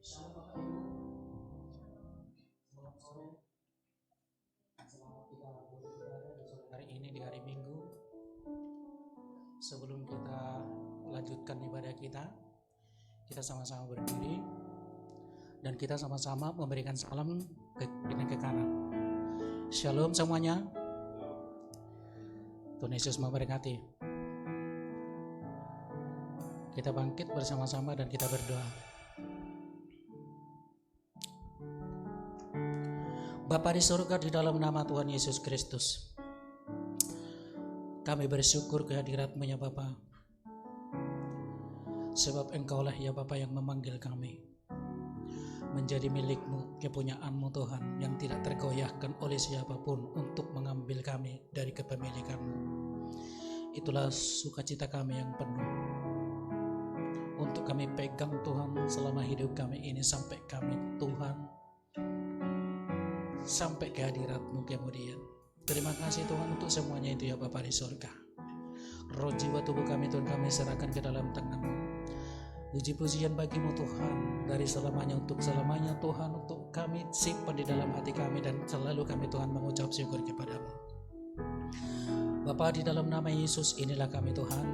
Shalom Bapak Ibu, selamat sore. Selamat kita beribadah di sore hari ini, di hari Minggu. Sebelum kita lanjutkan ibadah kita sama-sama berdiri dan kita sama-sama memberikan salam ke kanan. Shalom semuanya. Tuhan Yesus memberkati. Kita bangkit bersama-sama dan kita berdoa. Bapa di surga, di dalam nama Tuhan Yesus Kristus, kami bersyukur kehadirat-Mu ya Bapa, sebab Engkaulah ya Bapa yang memanggil kami menjadi milik-Mu, kepunyaan-Mu Tuhan, yang tidak tergoyahkan oleh siapapun untuk mengambil kami dari kepemilikan-Mu. Itulah sukacita kami yang penuh untuk kami pegang Tuhan selama hidup kami ini, sampai kami Tuhan sampai ke hadirat-Mu kemudian. Terima kasih Tuhan untuk semuanya itu ya Bapa di surga. Roh jiwa tubuh kami Tuhan kami serahkan ke dalam tangan-Mu. Puji-pujian bagi-Mu Tuhan, dari selamanya untuk selamanya Tuhan, untuk kami simpan di dalam hati kami, dan selalu kami Tuhan mengucap syukur kepada-Mu. Bapa, di dalam nama Yesus inilah kami Tuhan,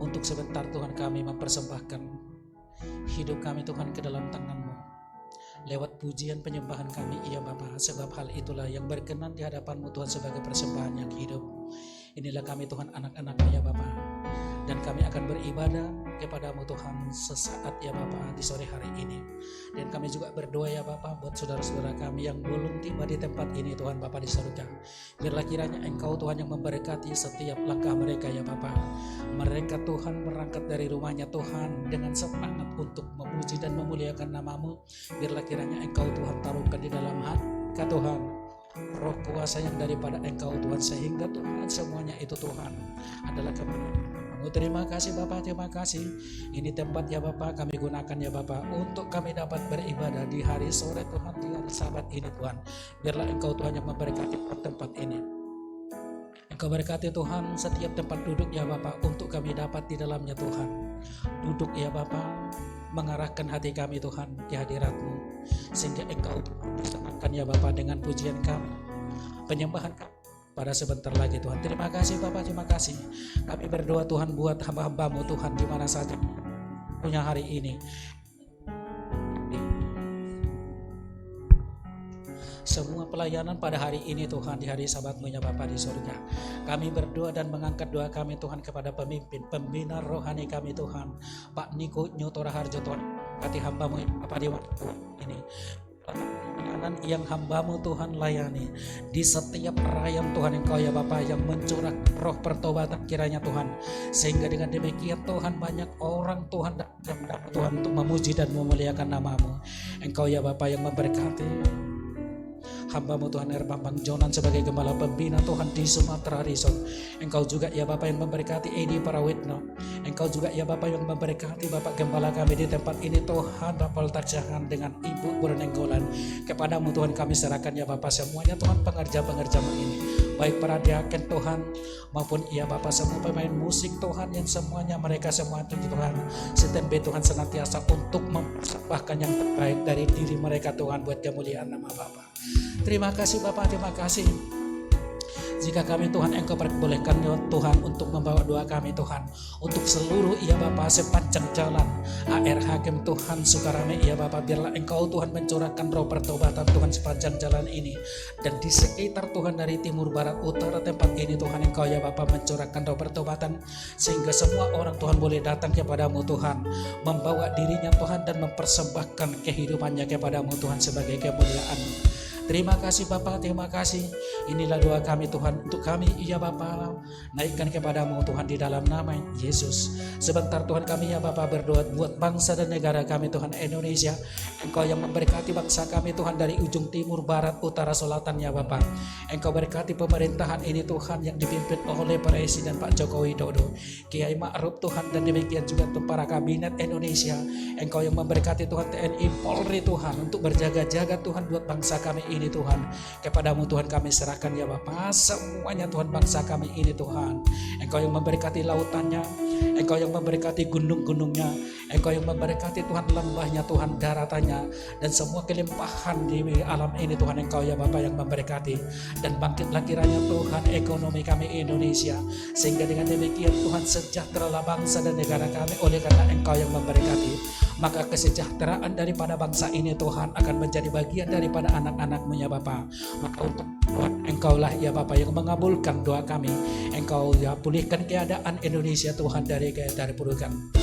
untuk sebentar Tuhan kami mempersembahkan hidup kami Tuhan ke dalam tangan-Mu. Lewat pujian penyembahan kami ya Bapa, sebab hal itulah yang berkenan di hadapan-Mu Tuhan sebagai persembahan yang hidup. Inilah kami Tuhan, anak-anak-Mu ya Bapa, dan kami akan beribadah kepada-Mu Tuhan sesaat ya Bapa di sore hari ini. Dan kami juga berdoa ya Bapa buat saudara-saudara kami yang belum tiba di tempat ini Tuhan Bapa di surga. Biarlah kiranya Engkau Tuhan yang memberkati setiap langkah mereka ya Bapa. Mereka Tuhan berangkat dari rumahnya Tuhan dengan semangat untuk memuji dan memuliakan nama-Mu. Biarlah kiranya Engkau Tuhan taruhkan di dalam hati Tuhan roh kuasa yang daripada Engkau Tuhan, sehingga Tuhan semuanya itu Tuhan adalah kebenaran-Mu. Terima kasih Bapa, terima kasih. Ini tempat ya Bapa kami gunakan ya Bapa untuk kami dapat beribadah di hari sore Tuhan, di hari Sabat ini Tuhan. Biarlah Engkau Tuhan yang memberkati tempat ini. Engkau berkati Tuhan setiap tempat duduk ya Bapa, untuk kami dapat di dalamnya Tuhan. Duduk ya Bapa, mengarahkan hati kami Tuhan ke hadirat-Mu, sehingga Engkau Tuhan bersenangkan ya Bapa dengan pujian kami, penyembahan kami pada sebentar lagi Tuhan. Terima kasih Bapa, terima kasih. Kami berdoa Tuhan buat hamba-hamba-Mu Tuhan di mana saja punya hari ini. Semua pelayanan pada hari ini Tuhan, di hari Sabat-Mu ya Bapa di surga. Kami berdoa dan mengangkat doa kami Tuhan kepada pemimpin, pembina rohani kami Tuhan, Pak Niko Nyotora Harjo Tuhan. Kati hamba-Mu Bapa di waktu ini, pelayanan yang hamba-Mu Tuhan layani di setiap perayaan Tuhan Engkau ya Bapa yang mencurah roh pertobatan kiranya Tuhan, sehingga dengan demikian Tuhan banyak orang Tuhan yang dapat Tuhan untuk memuji dan memuliakan nama-Mu. Engkau ya Bapa yang memberkati hamba-Mu Tuhan Erbambang Jonan sebagai gembala pembina Tuhan di Sumatera Rizal. Engkau juga ya Bapa yang memberkati Edi Parawitno. Engkau juga ya Bapa yang memberkati Bapak gembala kami di tempat ini Tuhan, Bapak Takjahan dengan Ibu Bernenggolan. Kepada-Mu Tuhan kami serahkan ya Bapa semuanya Tuhan, pengerja-pengerja-Mu ini, baik para diaken Tuhan maupun ya Bapa semua pemain musik Tuhan, yang semuanya mereka semua Tuhan setempe Tuhan senantiasa untuk mempersembahkan yang terbaik dari diri mereka Tuhan buat kemuliaan nama Bapa. Terima kasih Bapa, terima kasih. Jika kami Tuhan Engkau perbolehkan ya Tuhan untuk membawa doa kami Tuhan untuk seluruh ya Bapa sepanjang jalan AR Hakim Tuhan Sukarame ya Bapa, biarlah Engkau Tuhan mencurahkan roh pertobatan Tuhan sepanjang jalan ini, dan di sekitar Tuhan dari timur barat utara tempat ini Tuhan Engkau ya Bapa mencurahkan roh pertobatan, sehingga semua orang Tuhan boleh datang kepada-Mu Tuhan, membawa dirinya Tuhan dan mempersembahkan kehidupannya kepada-Mu Tuhan sebagai kemuliaan. Terima kasih Bapa, terima kasih. Inilah doa kami Tuhan untuk kami ya Bapa, naikkan kepada-Mu Tuhan di dalam nama Yesus. Sebentar Tuhan kami ya Bapa berdoa buat bangsa dan negara kami Tuhan Indonesia. Engkau yang memberkati bangsa kami Tuhan dari ujung timur, barat, utara, selatan ya Bapa. Engkau berkati pemerintahan ini Tuhan yang dipimpin oleh Presiden Pak Joko Widodo, Kiai Ma'ruf Tuhan, dan demikian juga para kabinet Indonesia. Engkau yang memberkati Tuhan TNI Polri Tuhan untuk berjaga-jaga Tuhan buat bangsa kami ini Tuhan. Kepada-Mu Tuhan kami serahkan ya Bapa semuanya Tuhan, bangsa kami ini Tuhan. Engkau yang memberkati lautannya, Engkau yang memberkati gunung-gunungnya, Engkau yang memberkati Tuhan lembahnya, Tuhan daratannya, dan semua kelimpahan di alam ini Tuhan, Engkau ya Bapa yang memberkati. Dan bangkitlah kiranya Tuhan ekonomi kami Indonesia, sehingga dengan demikian Tuhan sejahteralah bangsa dan negara kami oleh karena Engkau yang memberkati. Maka kesejahteraan daripada bangsa ini Tuhan akan menjadi bagian daripada anak-anak-Mu ya Bapa. Maka untuk Tuhan, Engkaulah ya Bapa yang mengabulkan doa kami. Engkau ya pulihkan keadaan Indonesia Tuhan dari keburukan.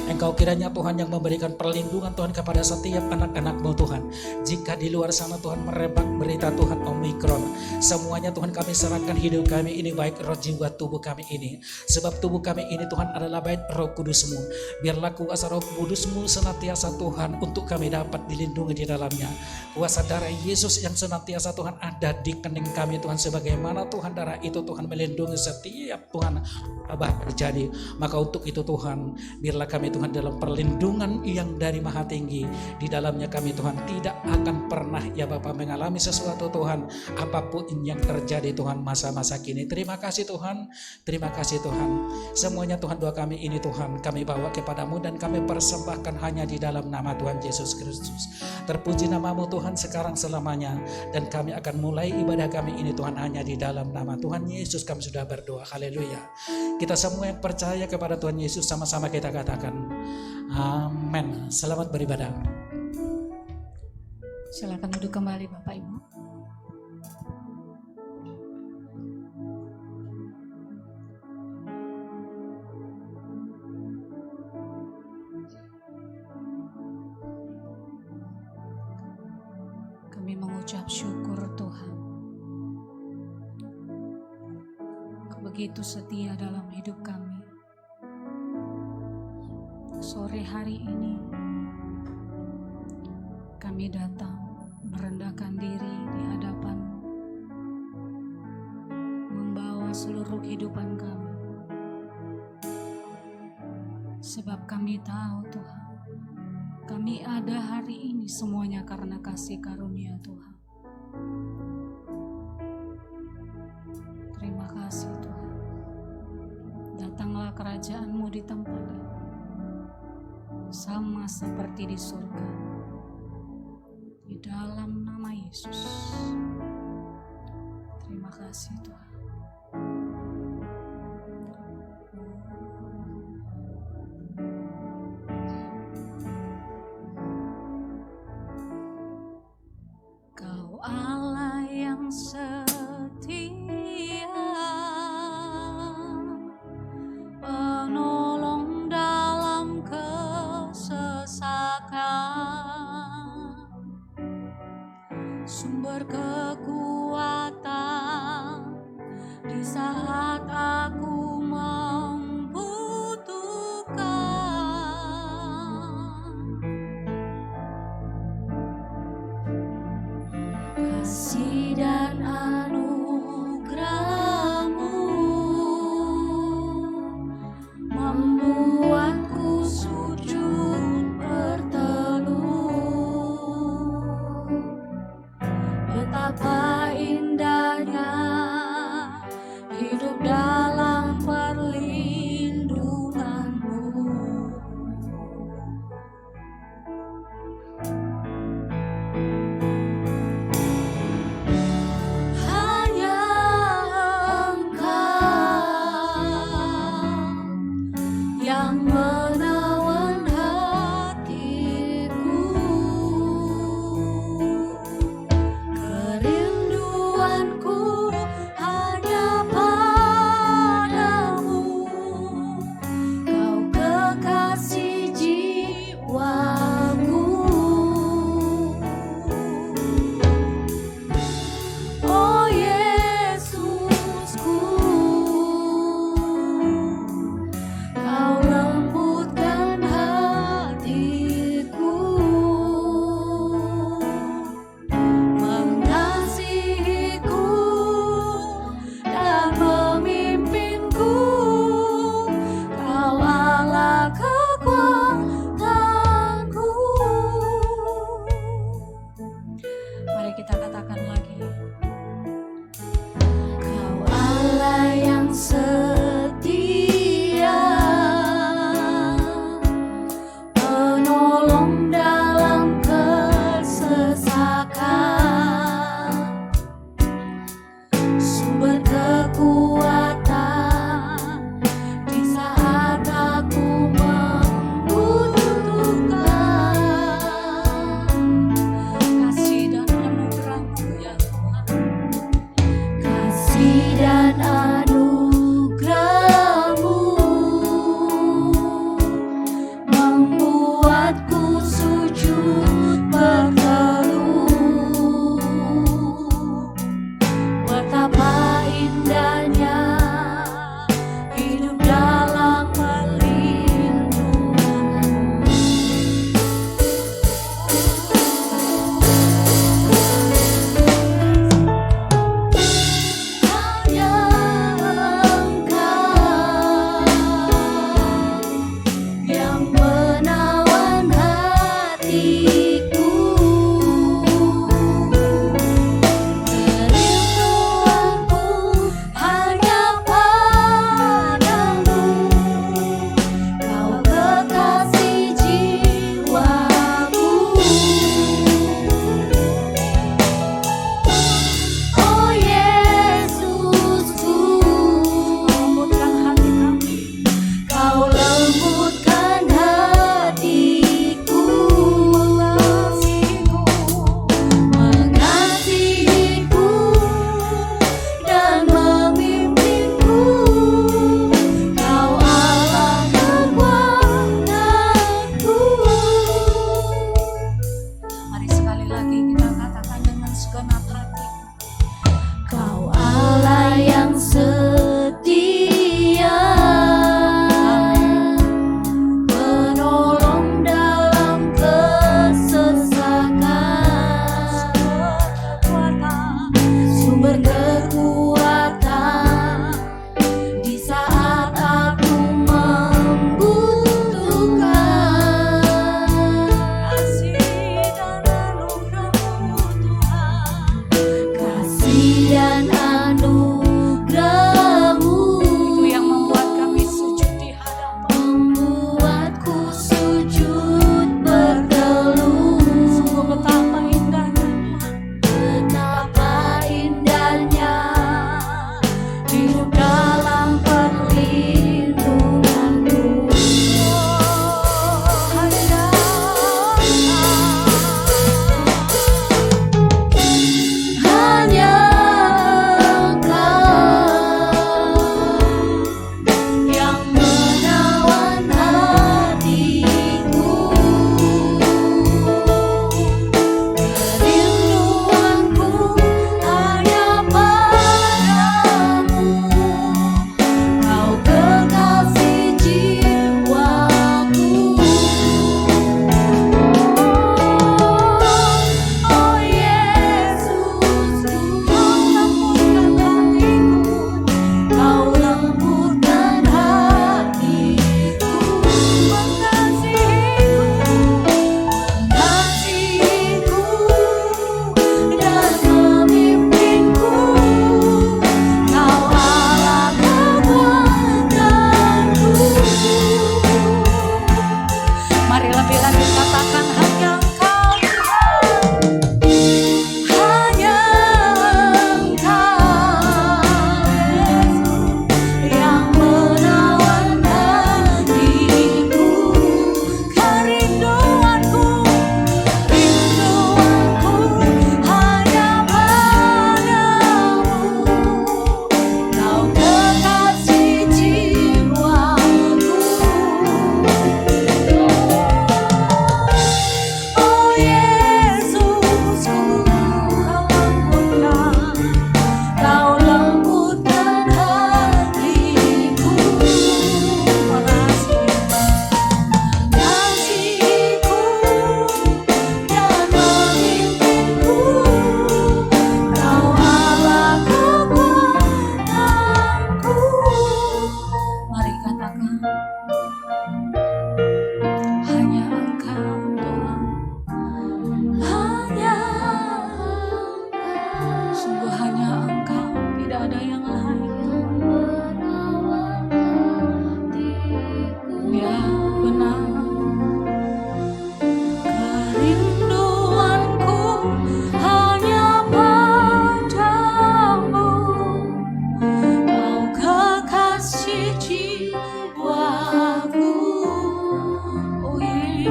Engkau kiranya Tuhan yang memberikan perlindungan Tuhan kepada setiap anak-anak-Mu Tuhan. Jika di luar sana Tuhan merebak berita Tuhan Omikron, semuanya Tuhan kami serahkan hidup kami ini, baik roh jiwa tubuh kami ini. Sebab tubuh kami ini Tuhan adalah bait Roh Kudus-Mu. Biarlah kuasa Roh Kudus-Mu senantiasa Tuhan untuk kami dapat dilindungi di dalamnya. Kuasa darah Yesus yang senantiasa Tuhan ada di kening kami Tuhan, sebagaimana Tuhan darah itu Tuhan melindungi setiap Tuhan abah terjadi. Maka untuk itu Tuhan, biarlah kami Tuhan dalam perlindungan yang dari Maha Tinggi. Di dalamnya kami Tuhan tidak akan pernah ya Bapa mengalami sesuatu Tuhan, apapun yang terjadi Tuhan masa-masa kini. Terima kasih Tuhan, terima kasih Tuhan. Semuanya Tuhan doa kami ini Tuhan kami bawa kepadamu dan kami persembahkan hanya di dalam nama Tuhan Yesus Kristus. Terpuji namamu Tuhan sekarang selamanya, dan kami akan mulai ibadah kami ini Tuhan hanya di dalam nama Tuhan Yesus kami sudah berdoa. Haleluya. Kita semua yang percaya kepada Tuhan Yesus sama-sama kita katakan amin. Selamat beribadah. Silakan duduk kembali Bapak Ibu. Kami mengucap syukur Tuhan, Kau begitu setia dalam hidup kami. Sore hari ini kami datang merendahkan diri di hadapan-Mu, membawa seluruh kehidupan kami, sebab kami tahu Tuhan, kami ada hari ini semuanya karena kasih karunia Tuhan. Terima kasih Tuhan. Datanglah kerajaan-Mu di tempat ini, sama seperti di surga, di dalam nama Yesus. Terima kasih Tuhan. Kau Allah yang setia, penolong dalam kesesakan, sumber kekuatan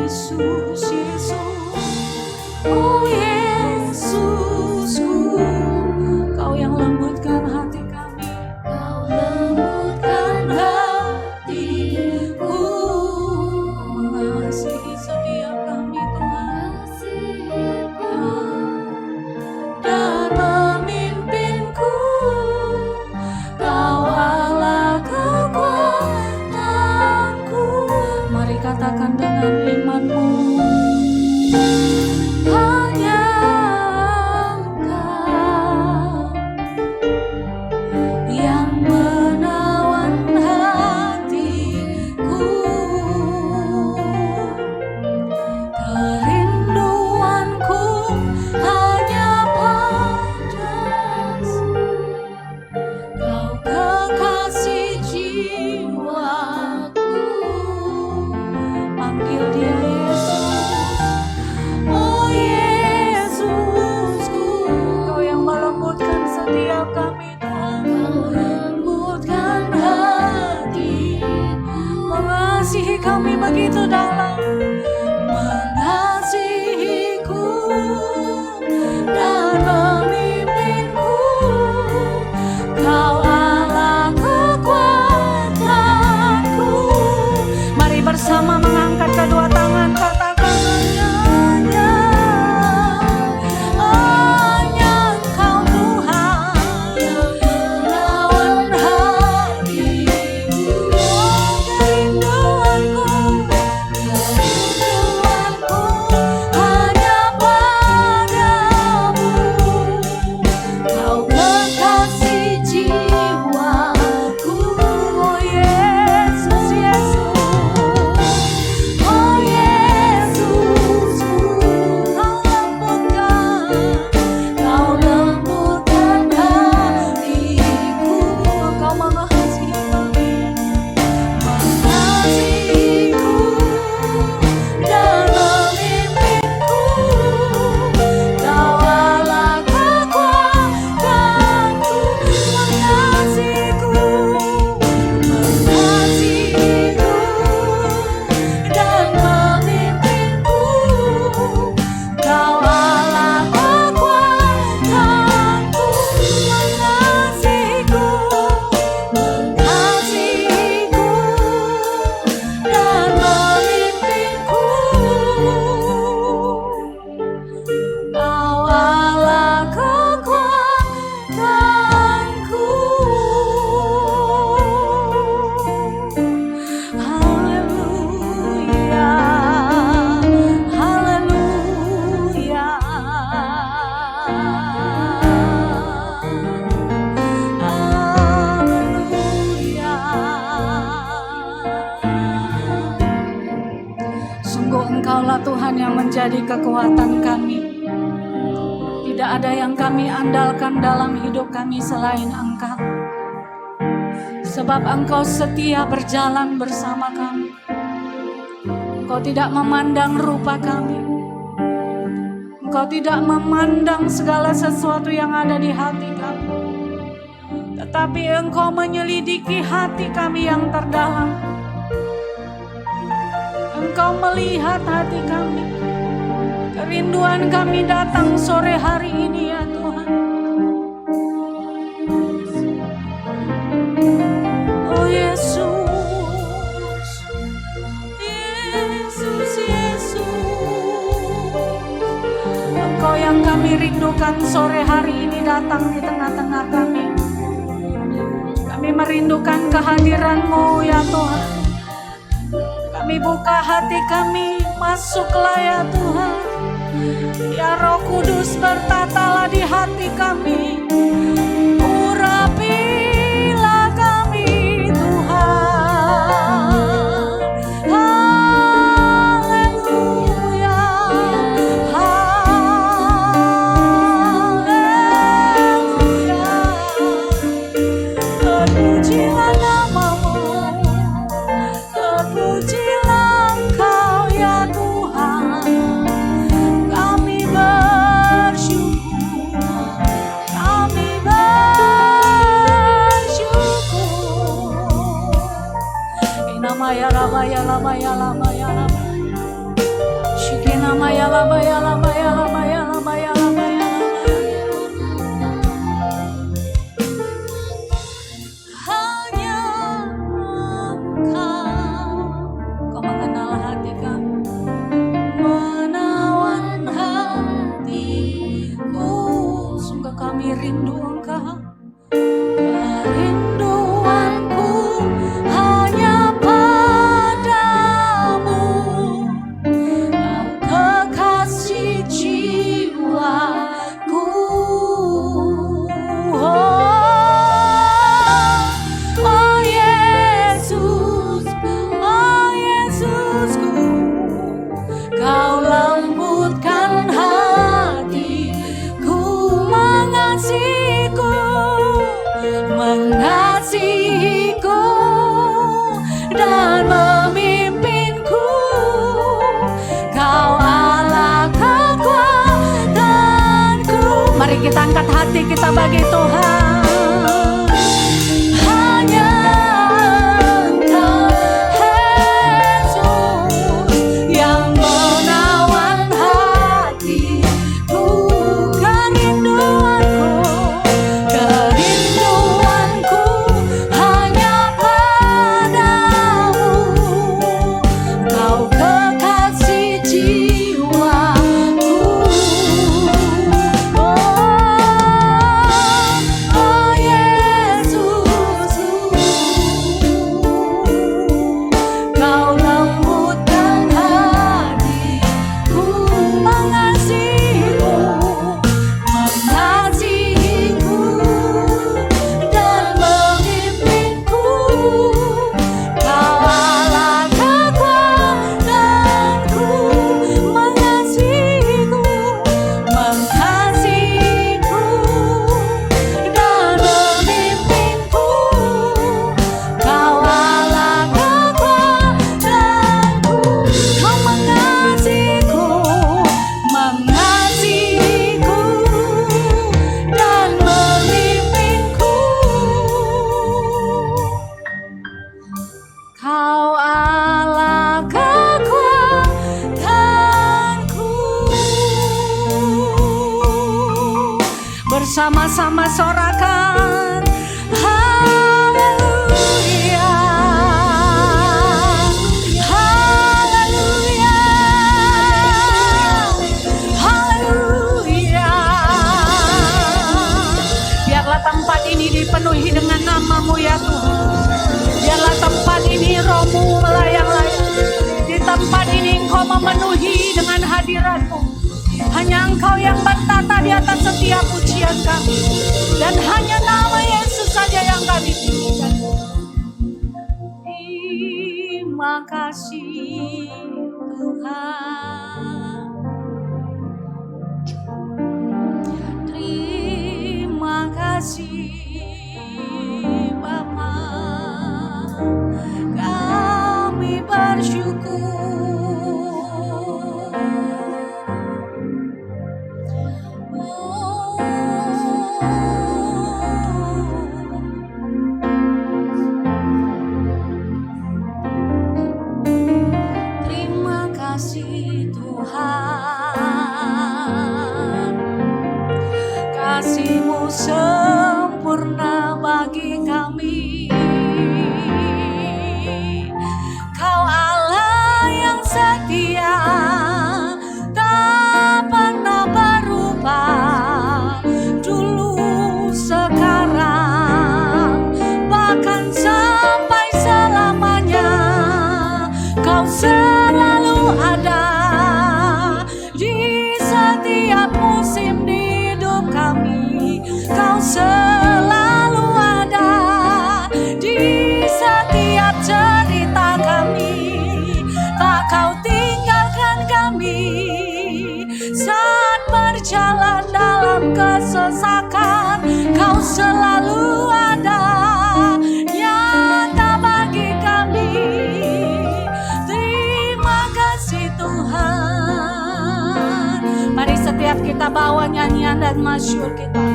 Yesus, oh Yesusku, Kau yang lembutkan hati kami, Kau lembutkan hatiku, mengasihi setiap kami Tuhan, dan memimpinku. Kau Allah kekuatanku. Mari katakan dengan imanmu, hanya Engkau yang menawan hatiku. Kerinduanku hanya padamu. Kau kekasih jiwaku. Panggil dia Yesus, oh Yesusku. Kau yang melembutkan setiap kami Tuhan, melembutkan hati, mengasihi kami begitu dalam, mengasihiku dan memimpinku. Kau Allah kekuatanku. Mari bersama mengangkat kedua tangan, katakan hanya Engkau Tuhan, menawan hatiku. Kerinduanku hanya padamu. Kau kekasih jiwaku, oh Yesus, oh Yesusku. Kau lembutkan hatiku. Kau mengasihi kami, mengasihiku dan memimpinku. Kau Allah kekuatanku, mengasihiku dan memimpinku. Kau Allah kekuatanku, mengasihiku dan memimpinku. Kau Allah kekuatanku. Haleluya, haleluya, haleluya. Sungguh Engkaulah Tuhan yang menjadi kekuatan kami. Tidak ada yang kami andalkan dalam hidup kami selain Engkau. Sebab Engkau setia berjalan bersama kami. Engkau tidak memandang rupa kami. Engkau tidak memandang segala sesuatu yang ada di hati kami. Tetapi Engkau menyelidiki hati kami yang terdalam. Engkau melihat hati kami. Kerinduan kami datang sore hari ini ya Tuhan. Oh Yesus, Yesus, Yesus. Engkau yang kami rindukan sore hari ini datang di tengah-tengah kami. Kami merindukan kehadiran-Mu ya Tuhan. Kami buka hati kami, masuklah ya Tuhan. Ya Roh Kudus, bertatalah di hati kami. Urapilah kami Tuhan. Haleluya, haleluya. Terpujilah nama-Mu, terpujilah Engkau ya Tuhan. Kami bersyukur, kami bersyukur. Inama ya lama ya lama ya lama ya lama. Shikina maya la maya la maya la maya la maya la maya la maya. Hanya Kau mengenal hati kami, menawan hatiku. Sungguh kami rindu Engkau. Kerinduanku hanya padamu, Kau kekasih jiwaku. Oh Yesus, oh Yesusku, Kau lembutkan hatiku, mengasihiku, mengasihiku dan memimpinku. Kau Allah kekuatanku. Mari kita angkat hati kita bagi Tuhan. Hanya Engkau Yesus yang menawan hatiku. Kerinduanku hanya padamu, Kau kekasih jiwaku. Oh Yesus, Kau lembutkan hatiku, mengasihiku, mengasihiku dan memimpinku. Kau Allah kekuatanku, mengasihiku, mengasihiku dan memimpinku. Kau Allah kekuatanku, Kau mengasihiku, mengasihiku dan memimpinku. Kau Allah kekuatanku. Bersama-sama sorakan haleluya, haleluya, haleluya. Biarlah tempat ini dipenuhi dengan nama-Mu ya Tuhan. Biarlah tempat ini Roh-Mu melayang-layang. Di tempat ini Engkau memenuhi dengan hadirat-Mu. Hanya Engkau yang bertata di atas setiap pujian kami. Dan hanya nama Yesus saja yang kami tinggikan. Terima kasih Tuhan. Terima kasih Bapa. Kami bersyukur. Terima kasih Tuhan. Kasih-Mu sempurna bagi kami. Kau Allah yang setia, tak pernah berubah. Dulu, sekarang, bahkan sampai selamanya. Kau selalu ada di setiap musim di hidup kami. Kau selalu ada di setiap cerita kami. Tak Kau tinggalkan kami saat berjalan dalam kesesakan. Kau selalu ada, nyata bagi kami. Terima kasih Tuhan. Mari setiap kita bawa nyanyian dan masyhur kita,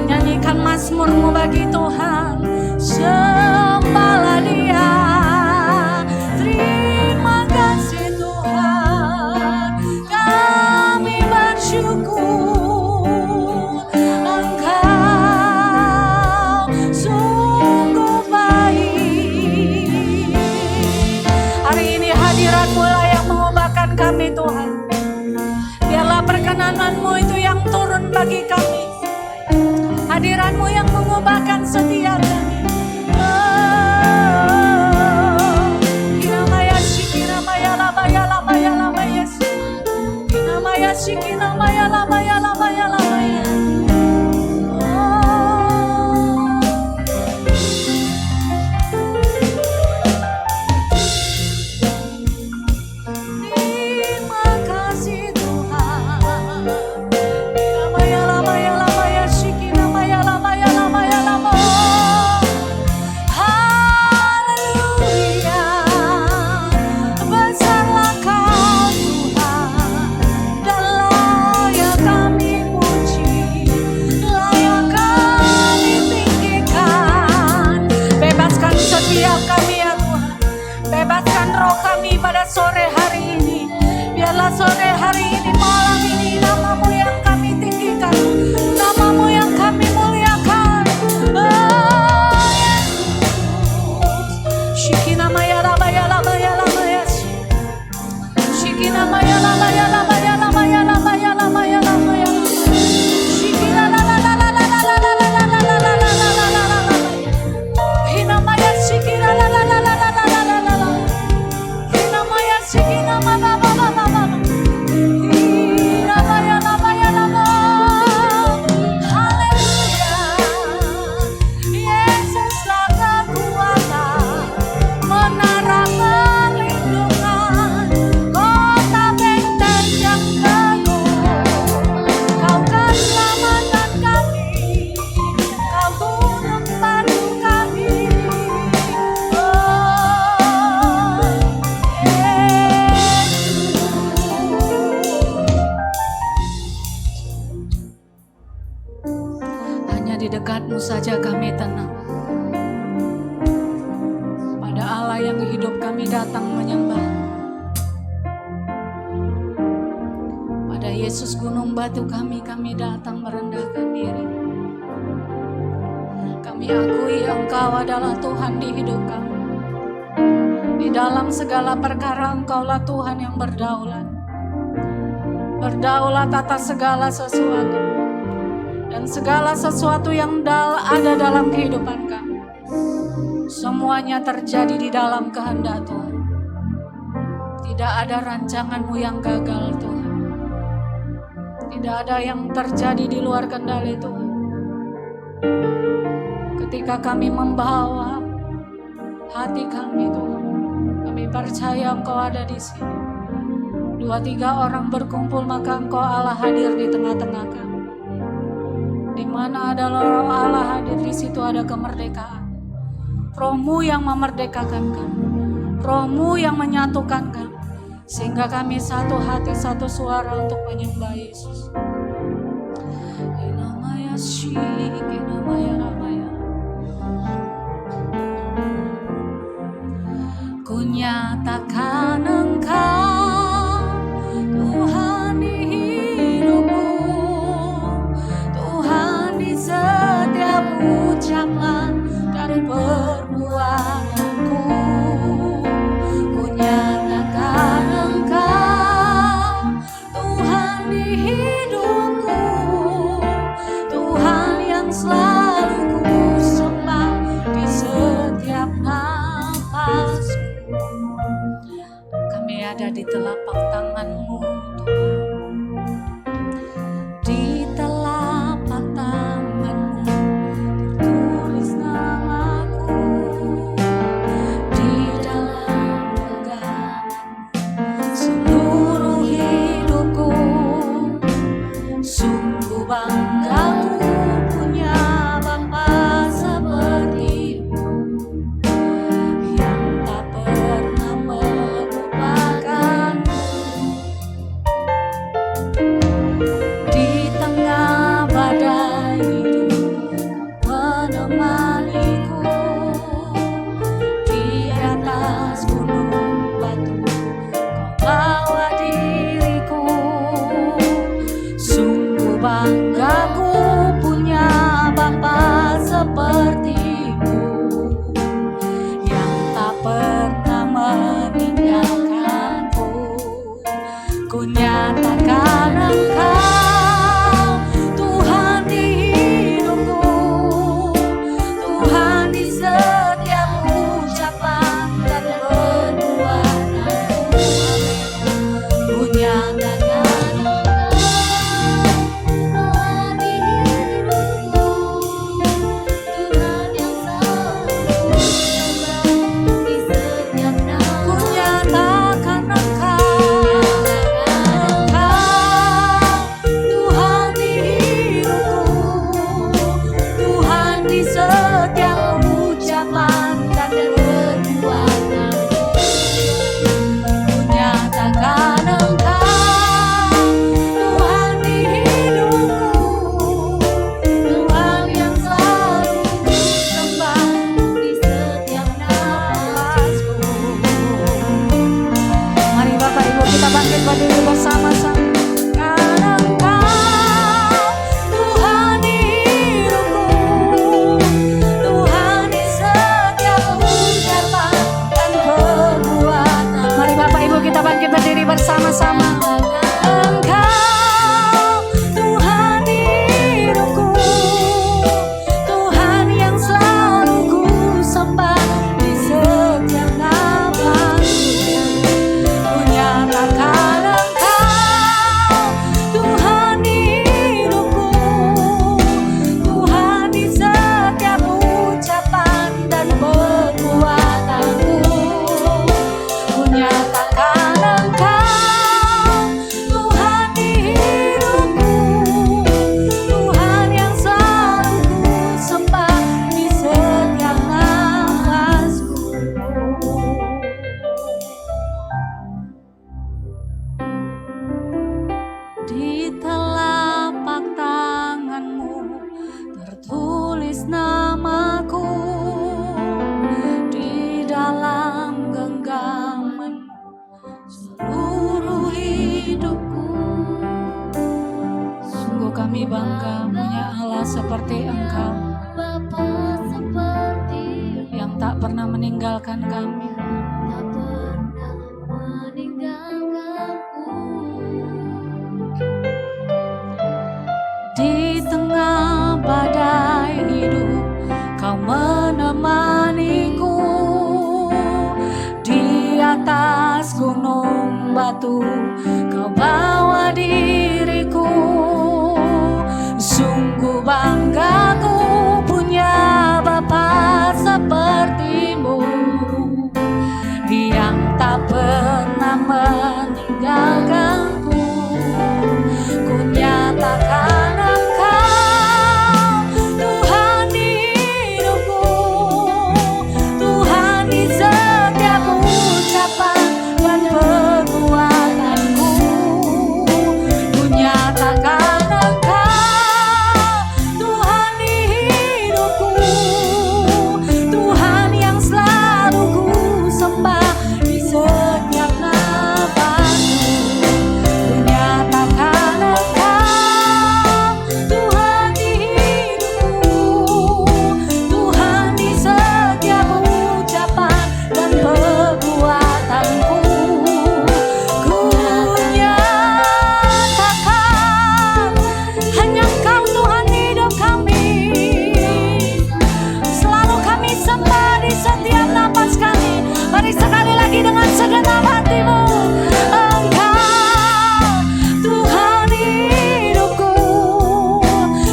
nyanyikan mazmur-Mu bagi Tuhan. Sembahlah Dia. Terima kasih Tuhan. hadirat-Mu lah yang mengubahkan kami Tuhan. Biarlah perkenanan-Mu itu yang turun bagi kami. Hadirat-Mu yang mengubahkan setiap kami. Sore hari ini, biarlah sore hari ini, malam ini, nama-Mu yang kami tinggikan, nama-Mu yang kami muliakan. Shikina maya la maya la maya la maya, Shikina maya la maya la maya la maya la maya la maya la maya, Shikina la la la la la la la la la la la la la la la la, Hina maya Shikina la la la la la la la la la. Shikina mama mama mama, Hina maya la maya la maya, Haleluya. Yesuslah kekuatan, menara perlindungan, kota benteng yang teguh. Kau keselamatan kami, Kau gunung batu kami. Di dekat-Mu saja kami tenang. Pada Allah yang hidup kami datang menyembah. Pada Yesus gunung batu kami datang merendahkan diri. Kami akui Engkau adalah Tuhan di hidup kami. Di dalam segala perkara Engkaulah Tuhan yang berdaulat. Berdaulat atas segala sesuatu. Dan segala sesuatu yang ada dalam kehidupan kami, semuanya terjadi di dalam kehendak Tuhan. Tidak ada rancangan-Mu yang gagal Tuhan. Tidak ada yang terjadi di luar kendali Tuhan. Ketika kami membawa hati kami Tuhan, kami percaya Engkau ada di sini. 2-3 orang berkumpul maka Engkau Allah hadir di tengah-tengah kami. Di mana ada Roh Allah hadir, di situ ada kemerdekaan. Roh-Mu yang memerdekakan kami, Roh-Mu yang menyatukan kami, sehingga kami satu hati, satu suara untuk menyembah Yesus. Inamaya Shik, Inamaya Ramaya. Ku nyatakan Engkau Tuhan di hidupku, setiap ucapan dan perbuatanku. Ku nyatakan Engkau Tuhan di hidupku, Tuhan yang selalu ku sembah di setiap nafasku. Kami ada di telapak tangan-Mu Tuhan. Di telapak tangan-Mu tertulis namaku, di dalam genggaman seluruh hidupku. Sungguh bangga ku punya Bapa seperti-Mu, yang tak pernah melupakanku. kami bersama-sama. Engkau Tuhan hidupku, Tuhan yang selalu ku sembah di setiap nafasku. Ku nyatakan Engkau Tuhan hidupku, Tuhan di setiap ucapan dan perbuatanku. Ku nyatakan Engkau Tuhan hidupku, Tuhan yang selalu ku sembah di setiap nafasku. Di telapak tanganmu tertulis namaku, di dalam genggamanmu seluruh hidupku. Sungguh kami bangga punya Allah seperti Engkau, Bapa seperti yang tak pernah meninggalkan kami. tak pernah meninggalkanku. Di tengah badai hidup Kau menemaniku, di atas gunung batu Kau bawa diriku. Sungguh banggaku punya Bapa sepertimu, yang tak pernah meninggalkanku. Ku nyatakan Engkau Tuhan hidupku, Tuhan di setiap ucapan dan perbuatanku. Ku nyatakan Engkau Tuhan hidupku, Tuhan yang selalu ku sembah di setiap nafasku. Ku nyatakan Engkau Tuhan hidupku, Tuhan di setiap ucapan dan perbuatanku. Ku nyatakan hanya Engkau Tuhan hidup kami, selalu kami sembah di setiap napas kami. Mari sekali lagi dengan segenap hatimu. Engkau Tuhan hidupku,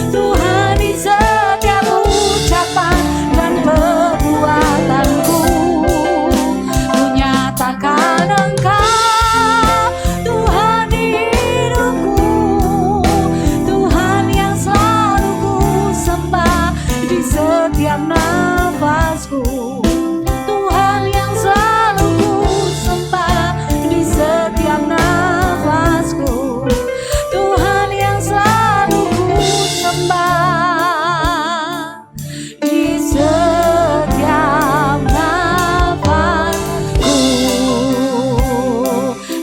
Tuhan di setiap ucapan dan perbuatanku. Ku nyatakan Engkau Tuhan hidupku, Tuhan yang selalu ku sembah di setiap nafasku. Tuhan yang selalu ku sembah di setiap nafasku. Tuhan yang selalu ku sembah di setiap nafasku.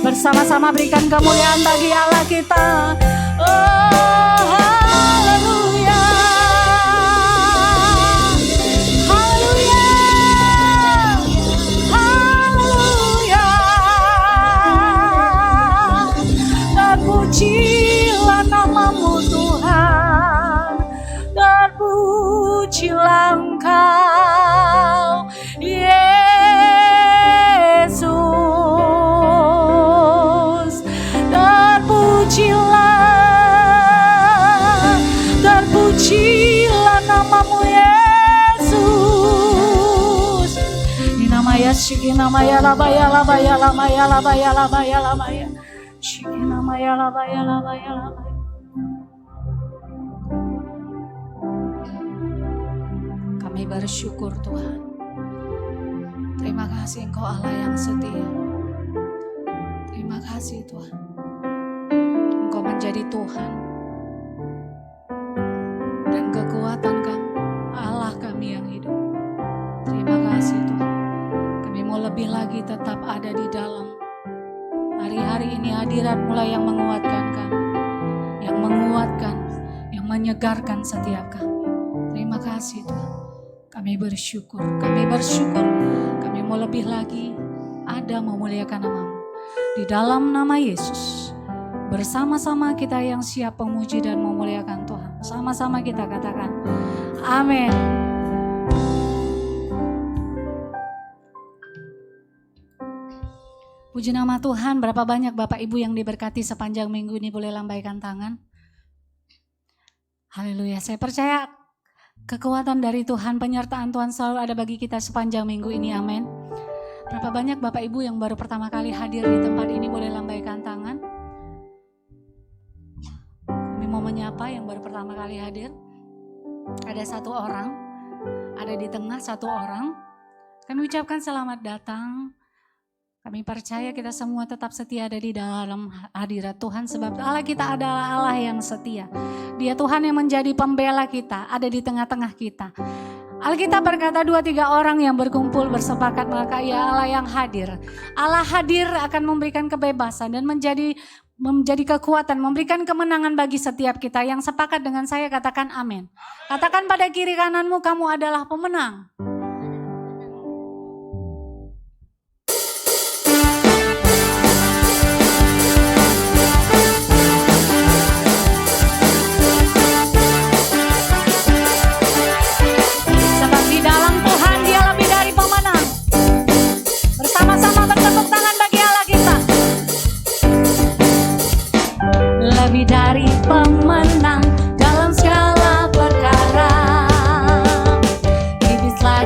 Bersama-sama berikan kemuliaan bagi Allah kita. Oh, haleluya. Haleluya. Haleluya. Terpujilah namamu Tuhan, terpujilah Engkau Yesus. Terpujilah namamu Yesus. Inamaya shikinamaya labaya labaya labaya labaya labaya labaya. Shikinamaya labaya labaya labaya. Kami bersyukur Tuhan. Terima kasih Engkau Allah yang setia. Terima kasih Tuhan. Engkau menjadi Tuhan dan kekuatan kami, Allah kami yang hidup. Terima kasih Tuhan. Kami mau lebih lagi tetap ada di dalam hari-hari ini hadirat-Mu lah yang menguatkan kami, yang menguatkan, yang menyegarkan setiap kami. Terima kasih Tuhan. Kami bersyukur, kami mau lebih lagi ada memuliakan nama-Mu. Di dalam nama Yesus, bersama-sama kita yang siap memuji dan memuliakan Tuhan. Sama-sama kita katakan, amin. Puji nama Tuhan, berapa banyak Bapak Ibu yang diberkati sepanjang minggu ini, boleh lambaikan tangan. Haleluya, saya percaya kekuatan dari Tuhan, penyertaan Tuhan selalu ada bagi kita sepanjang minggu ini, amin. Berapa banyak Bapak Ibu yang baru pertama kali hadir di tempat ini, boleh lambaikan tangan. Kami mau menyapa yang baru pertama kali hadir. Ada satu orang, ada di tengah satu orang. Kami ucapkan selamat datang. Kami percaya kita semua tetap setia ada di dalam hadirat Tuhan, sebab Allah kita adalah Allah yang setia. Dia Tuhan yang menjadi pembela kita, ada di tengah-tengah kita. Alkitab berkata 2-3 orang yang berkumpul bersepakat maka ia Allah yang hadir. Allah hadir akan memberikan kebebasan dan menjadi kekuatan, memberikan kemenangan bagi setiap kita. Yang sepakat dengan saya katakan amin. Katakan pada kiri kananmu, kamu adalah pemenang. Lebih dari pemenang dalam segala perkara, iblis telah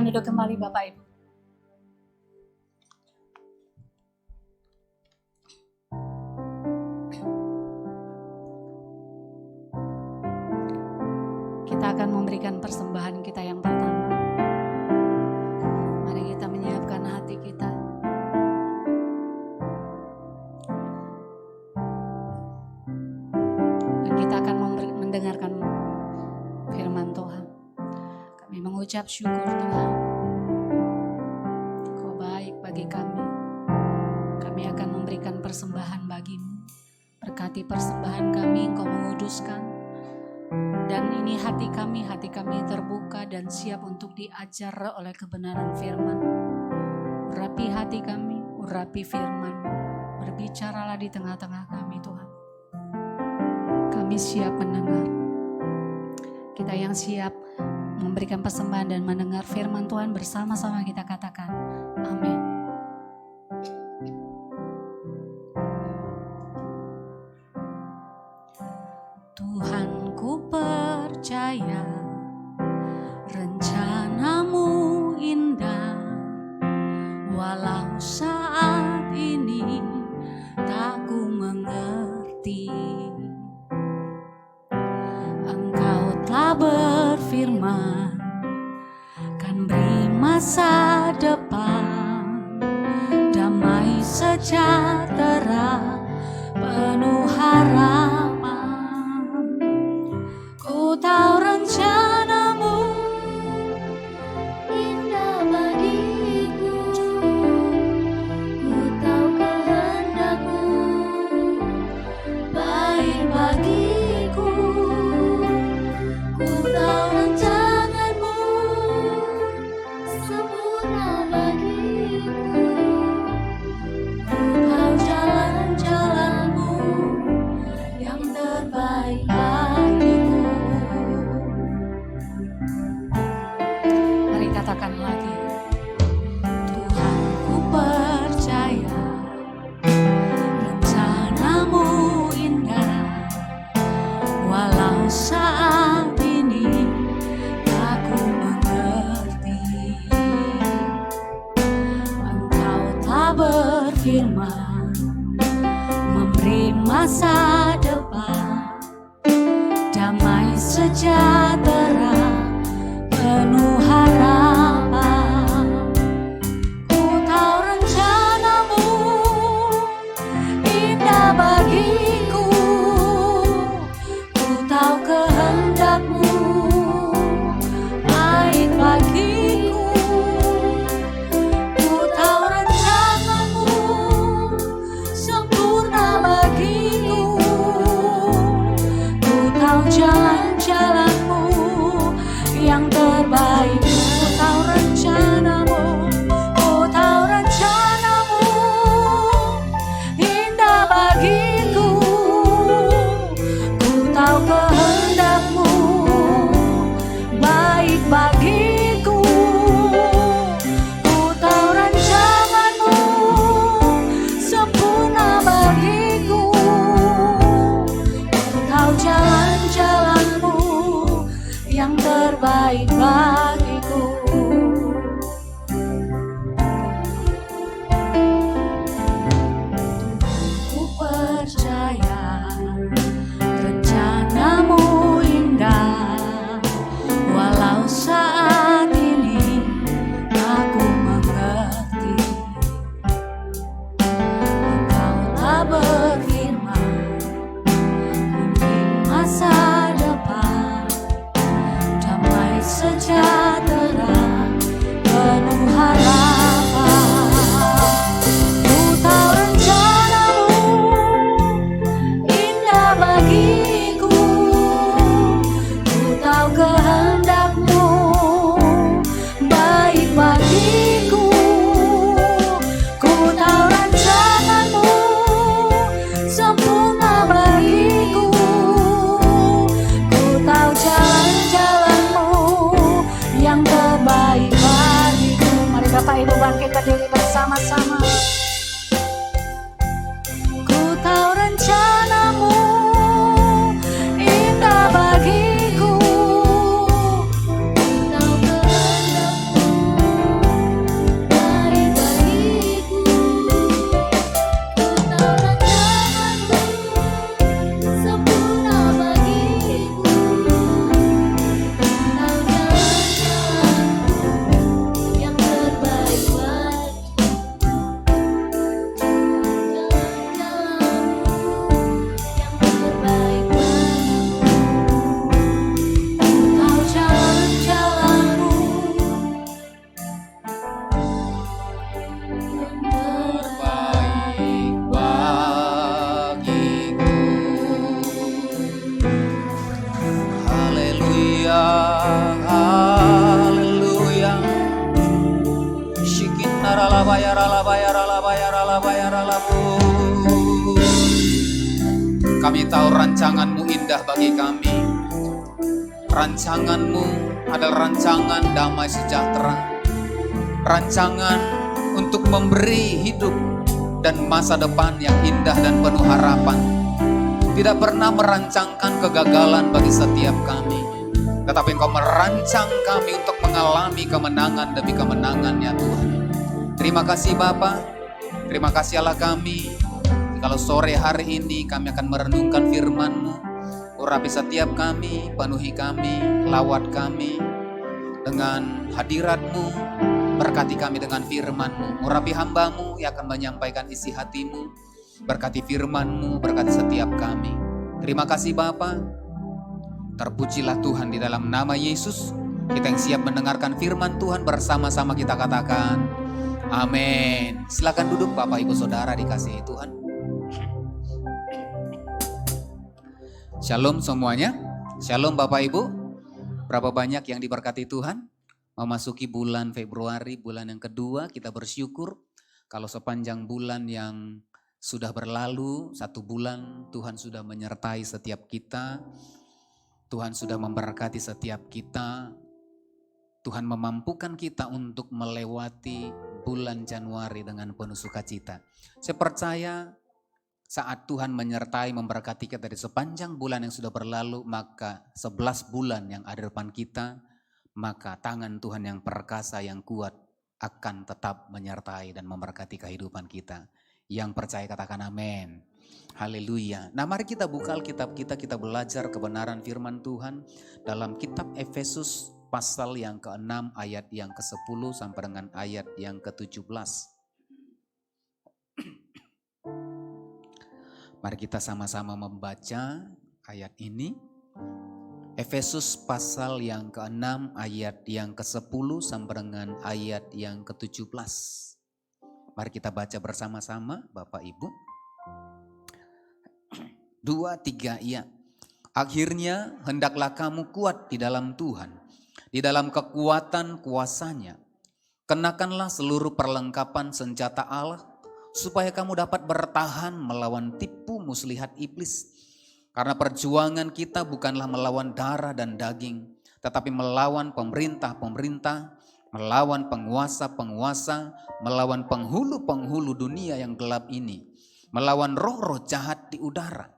duduk kembali Bapak Ibu. Kita akan memberikan persembahan kita yang pertama. Mari kita menyiapkan hati kita. Dan kita akan mendengarkan firman Tuhan. Kami mengucap syukur Tuhan. Kau baik bagi kami. Kami akan memberikan persembahan bagimu. Berkati persembahan kami, Engkau menguduskan. Dan ini hati kami terbuka dan siap untuk diajar oleh kebenaran firman. Urapi hati kami, urapi firman. Berbicaralah di tengah-tengah kami Tuhan. Kami siap mendengar. Kita yang siap memberikan persembahan dan mendengar firman Tuhan bersama-sama kita katakan, amin. Tuhan ku percaya rencanamu indah, walau saat ini tak ku mengerti. Engkau telah berfirman kan beri masa depan, damai sejahtera penuh harapan. Ku tahu rencanamu indah bagiku, ku tahu kehendakmu baik bagiku, ku tahu rancanganmu sempurna bagiku, ku tahu jalan-jalanmu yang terbaik bagiku. Mari katakan lagi. Tuhan ku percaya rencanamu indah, walau saat ini aku mengerti. Engkau telah berfirman memberi masa depan, damai sejahtera penuh harapan. Ku tahu rencanamu indah bagiku, ku tahu kehendakmu baik bagiku, ku tahu rancanganmu sempurna bagiku, ku tahu jalan-jalanmu yang terbaik. Ku tahu rencanamu, ku tahu rencanamu indah bagiku, ku tahu kehendakmu baik bagiku, ku tahu rancanganmu sempurna bagiku, ku tahu jalan-jalanmu yang terbaik bagiku. Ku percaya rencanamu indah, walau saat ini aku mengerti. Engkau telah berfirman memberi masa depan, damai sejahtera penuh harapan. Ku tahu rencanamu indah bagiku, ku tahu kehendakmu baik bagiku, ku tahu rancanganmu sempurna bagiku, ku tahu jalan-jalanmu yang terbaik bagiku. Mari Bapak Ibu bangkit berdiri bersama-sama. Ku tahu rencanamu indah bagiku, Ku tahu kehendakmu Kami tahu rancangan-Mu indah bagi kami. Rancangan-Mu adalah rancangan damai sejahtera. Rancangan untuk memberi hidup dan masa depan yang indah dan penuh harapan. Tidak pernah merancangkan kegagalan bagi setiap kami, tetapi Engkau merancang kami untuk mengalami kemenangan demi kemenangan ya Tuhan. Terima kasih Bapa, terima kasih Allah kami. Kalau sore hari ini kami akan merenungkan firman-Mu, urapi setiap kami, penuhi kami, lawat kami dengan hadirat-Mu, berkati kami dengan firman-Mu, urapi hamba-Mu yang akan menyampaikan isi hati-Mu, berkati firman-Mu, berkati setiap kami. Terima kasih Bapa. Terpujilah Tuhan di dalam nama Yesus. Kita yang siap mendengarkan firman Tuhan bersama-sama kita katakan amin. Silakan duduk Bapak Ibu Saudara dikasihi Tuhan. Shalom semuanya. Shalom Bapak Ibu. Berapa banyak yang diberkati Tuhan? Memasuki bulan Februari, bulan yang kedua, kita bersyukur kalau sepanjang bulan yang sudah berlalu, 1 bulan Tuhan sudah menyertai setiap kita. Tuhan sudah memberkati setiap kita. Tuhan memampukan kita untuk melewati bulan Januari dengan penuh sukacita. Saya percaya saat Tuhan menyertai memberkati kita dari sepanjang bulan yang sudah berlalu, maka 11 bulan yang ada depan kita, maka tangan Tuhan yang perkasa, yang kuat akan tetap menyertai dan memberkati kehidupan kita. Yang percaya katakan amin. Haleluya. Nah mari kita buka Alkitab kita belajar kebenaran firman Tuhan dalam kitab Efesus pasal yang ke-6 ayat yang ke-10 sampai dengan ayat yang ke-17. Mari kita sama-sama membaca ayat ini. Efesus pasal yang ke-6 ayat yang ke-10 sampai dengan ayat yang ke-17. Mari kita baca bersama-sama Bapak Ibu. 2, 3, iya. Akhirnya hendaklah kamu kuat di dalam Tuhan, di dalam kekuatan kuasa-Nya. Kenakanlah seluruh perlengkapan senjata Allah, supaya kamu dapat bertahan melawan tipu muslihat iblis. Karena perjuangan kita bukanlah melawan darah dan daging, tetapi melawan pemerintah-pemerintah, melawan penguasa-penguasa, melawan penghulu-penghulu dunia yang gelap ini, melawan roh-roh jahat di udara.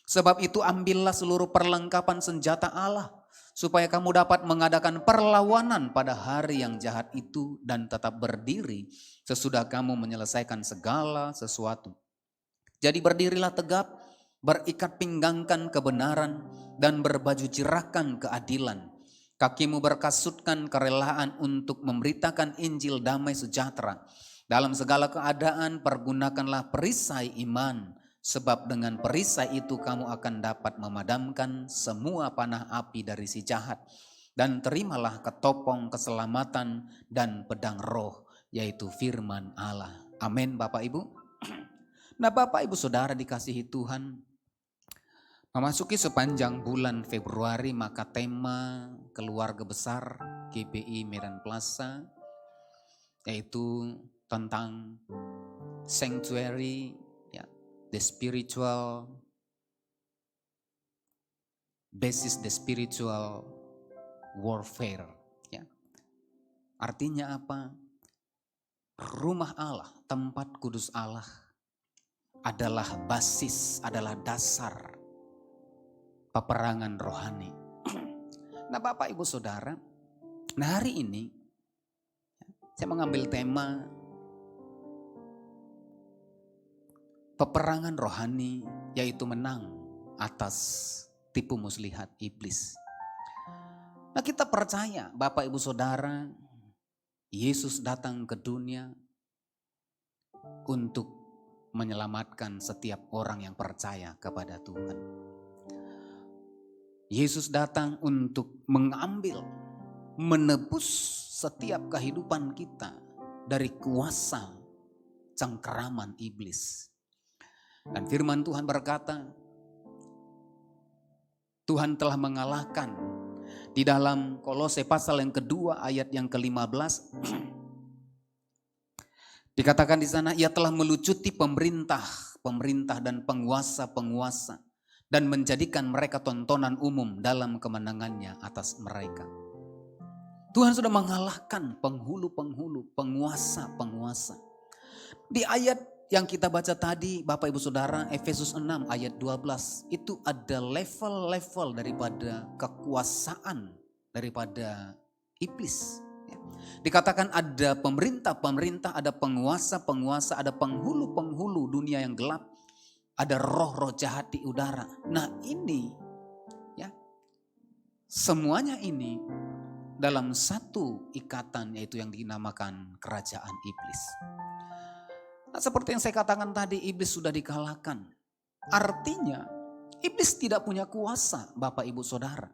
Sebab itu ambillah seluruh perlengkapan senjata Allah, supaya kamu dapat mengadakan perlawanan pada hari yang jahat itu dan tetap berdiri sesudah kamu menyelesaikan segala sesuatu. Jadi berdirilah tegap, berikat pinggangkan kebenaran dan berbaju jerahkan keadilan. Kakimu berkasutkan kerelaan untuk memberitakan Injil damai sejahtera. Dalam segala keadaan pergunakanlah perisai iman, sebab dengan perisai itu kamu akan dapat memadamkan semua panah api dari si jahat. Dan terimalah ketopong keselamatan dan pedang roh, yaitu firman Allah. Amin Bapak Ibu. Nah Bapak Ibu Saudara dikasihi Tuhan, memasuki sepanjang bulan Februari, maka tema keluarga besar GBI Medan Plaza yaitu tentang sanctuary, ya, the spiritual basis, the spiritual warfare. Ya. Artinya apa? Rumah Allah, tempat kudus Allah adalah basis, adalah dasar peperangan rohani. Nah Bapak Ibu Saudara, nah hari ini saya mengambil tema peperangan rohani, yaitu menang atas tipu muslihat iblis. Nah kita percaya Bapak Ibu Saudara, Yesus datang ke dunia untuk menyelamatkan setiap orang yang percaya kepada Tuhan. Yesus datang untuk mengambil, menebus setiap kehidupan kita dari kuasa cengkeraman iblis. Dan firman Tuhan berkata, Tuhan telah mengalahkan. Di dalam Kolose pasal yang kedua ayat yang ke-15 dikatakan di sana, ia telah melucuti pemerintah dan penguasa-penguasa dan menjadikan mereka tontonan umum dalam kemenangannya atas mereka. Tuhan sudah mengalahkan penghulu-penghulu, penguasa-penguasa. Di ayat yang kita baca tadi, Bapak Ibu Saudara, Efesus 6 ayat 12, itu ada level-level daripada kekuasaan daripada iblis. Dikatakan ada pemerintah-pemerintah, ada penguasa-penguasa, ada penghulu-penghulu dunia yang gelap, ada roh-roh jahat di udara. Nah ini, ya, semuanya ini dalam satu ikatan, yaitu yang dinamakan kerajaan iblis. Nah, seperti yang saya katakan tadi, iblis sudah dikalahkan. Artinya iblis tidak punya kuasa, Bapak Ibu Saudara.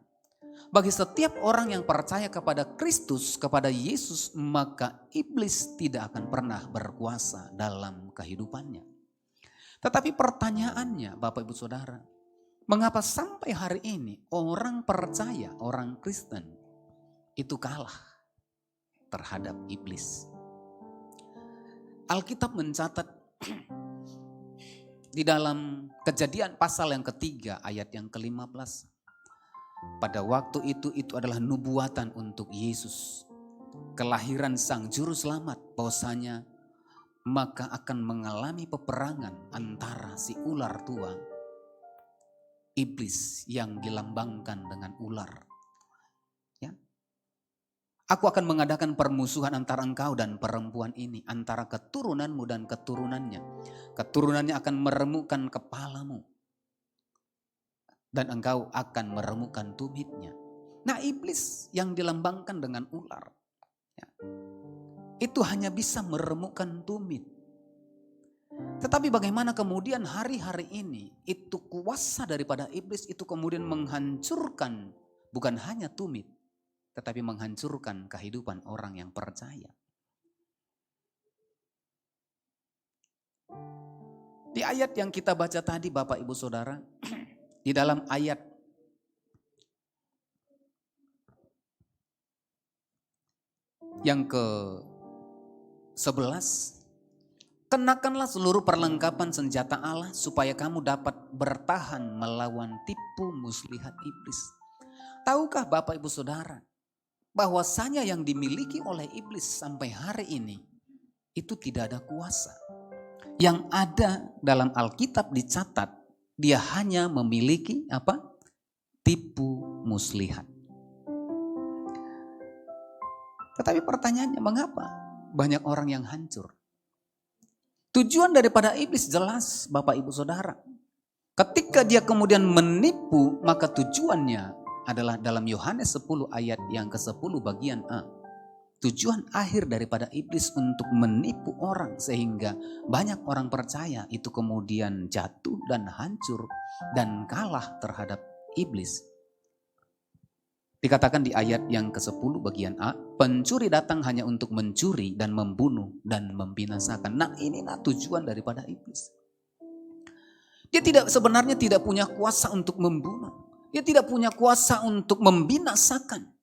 Bagi setiap orang yang percaya kepada Kristus, kepada Yesus, maka iblis tidak akan pernah berkuasa dalam kehidupannya. Tetapi pertanyaannya, Bapak Ibu Saudara, mengapa sampai hari ini orang percaya, orang Kristen itu kalah terhadap iblis? Alkitab mencatat di dalam Kejadian pasal yang ketiga ayat yang ke-15. Pada waktu itu adalah nubuatan untuk Yesus. Kelahiran sang juru selamat, bahwasanya maka akan mengalami peperangan antara si ular tua, iblis yang dilambangkan dengan ular. Aku akan mengadakan permusuhan antara engkau dan perempuan ini, antara keturunanmu dan keturunannya. Keturunannya akan meremukkan kepalamu, dan engkau akan meremukkan tumitnya. Nah, iblis yang dilambangkan dengan ular, ya, itu hanya bisa meremukkan tumit. Tetapi bagaimana kemudian hari-hari ini itu kuasa daripada iblis itu kemudian menghancurkan bukan hanya tumit, tetapi menghancurkan kehidupan orang yang percaya. Di ayat yang kita baca tadi, Bapak Ibu Saudara, di dalam ayat yang ke-11, kenakanlah seluruh perlengkapan senjata Allah supaya kamu dapat bertahan melawan tipu muslihat iblis. Tahukah Bapak Ibu Saudara, bahwasanya yang dimiliki oleh iblis sampai hari ini itu tidak ada kuasa. Yang ada dalam Alkitab dicatat, dia hanya memiliki apa? Tipu muslihat. Tetapi pertanyaannya, mengapa banyak orang yang hancur? Tujuan daripada iblis jelas, Bapak Ibu Saudara. Ketika dia kemudian menipu, maka tujuannya adalah dalam Yohanes 10 ayat yang ke-10 bagian A. Tujuan akhir daripada iblis untuk menipu orang sehingga banyak orang percaya itu kemudian jatuh dan hancur dan kalah terhadap iblis. Dikatakan di ayat yang ke-10 bagian A, pencuri datang hanya untuk mencuri dan membunuh dan membinasakan. Nah, inilah tujuan daripada iblis. Dia sebenarnya tidak punya kuasa untuk membunuh. Dia tidak punya kuasa untuk membinasakan.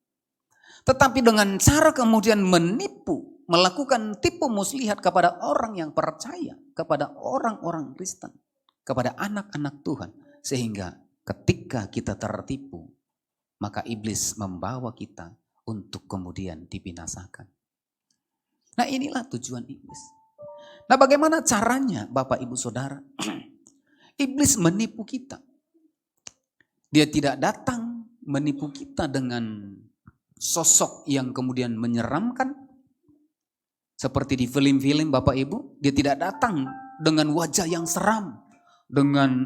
Tetapi dengan cara kemudian menipu, melakukan tipu muslihat kepada orang yang percaya, kepada orang-orang Kristen, kepada anak-anak Tuhan. Sehingga ketika kita tertipu, maka iblis membawa kita untuk kemudian dibinasakan. Nah, inilah tujuan iblis. Nah, bagaimana caranya Bapak Ibu Saudara? Iblis menipu kita. Dia tidak datang menipu kita dengan sosok yang kemudian menyeramkan. Seperti di film-film Bapak Ibu, dia tidak datang dengan wajah yang seram. Dengan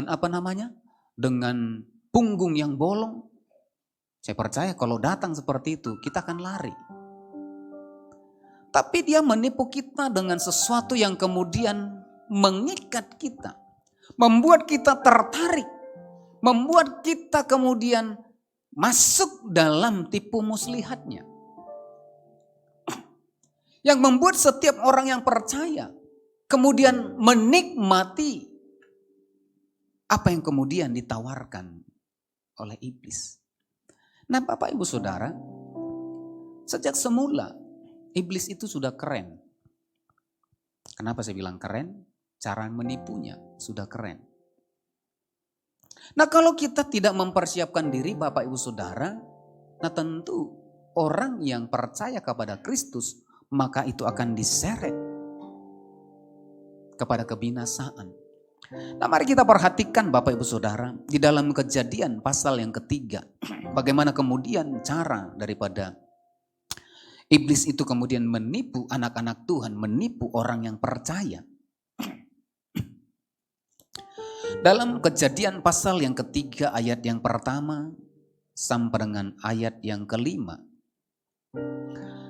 apa namanya? Dengan punggung yang bolong. Saya percaya kalau datang seperti itu, kita akan lari. Tapi dia menipu kita dengan sesuatu yang kemudian mengikat kita. Membuat kita tertarik. Membuat kita kemudian masuk dalam tipu muslihatnya. Yang membuat setiap orang yang percaya kemudian menikmati apa yang kemudian ditawarkan oleh iblis. Nah, Bapak Ibu Saudara, sejak semula iblis itu sudah keren. Kenapa saya bilang keren? Cara menipunya sudah keren. Nah kalau kita tidak mempersiapkan diri Bapak Ibu Saudara, nah tentu orang yang percaya kepada Kristus, maka itu akan diseret kepada kebinasaan. Nah mari kita perhatikan Bapak Ibu Saudara, di dalam Kejadian pasal yang ketiga, bagaimana kemudian cara daripada iblis itu kemudian menipu anak-anak Tuhan, menipu orang yang percaya. Dalam Kejadian pasal yang ketiga ayat yang pertama sampai dengan ayat yang kelima,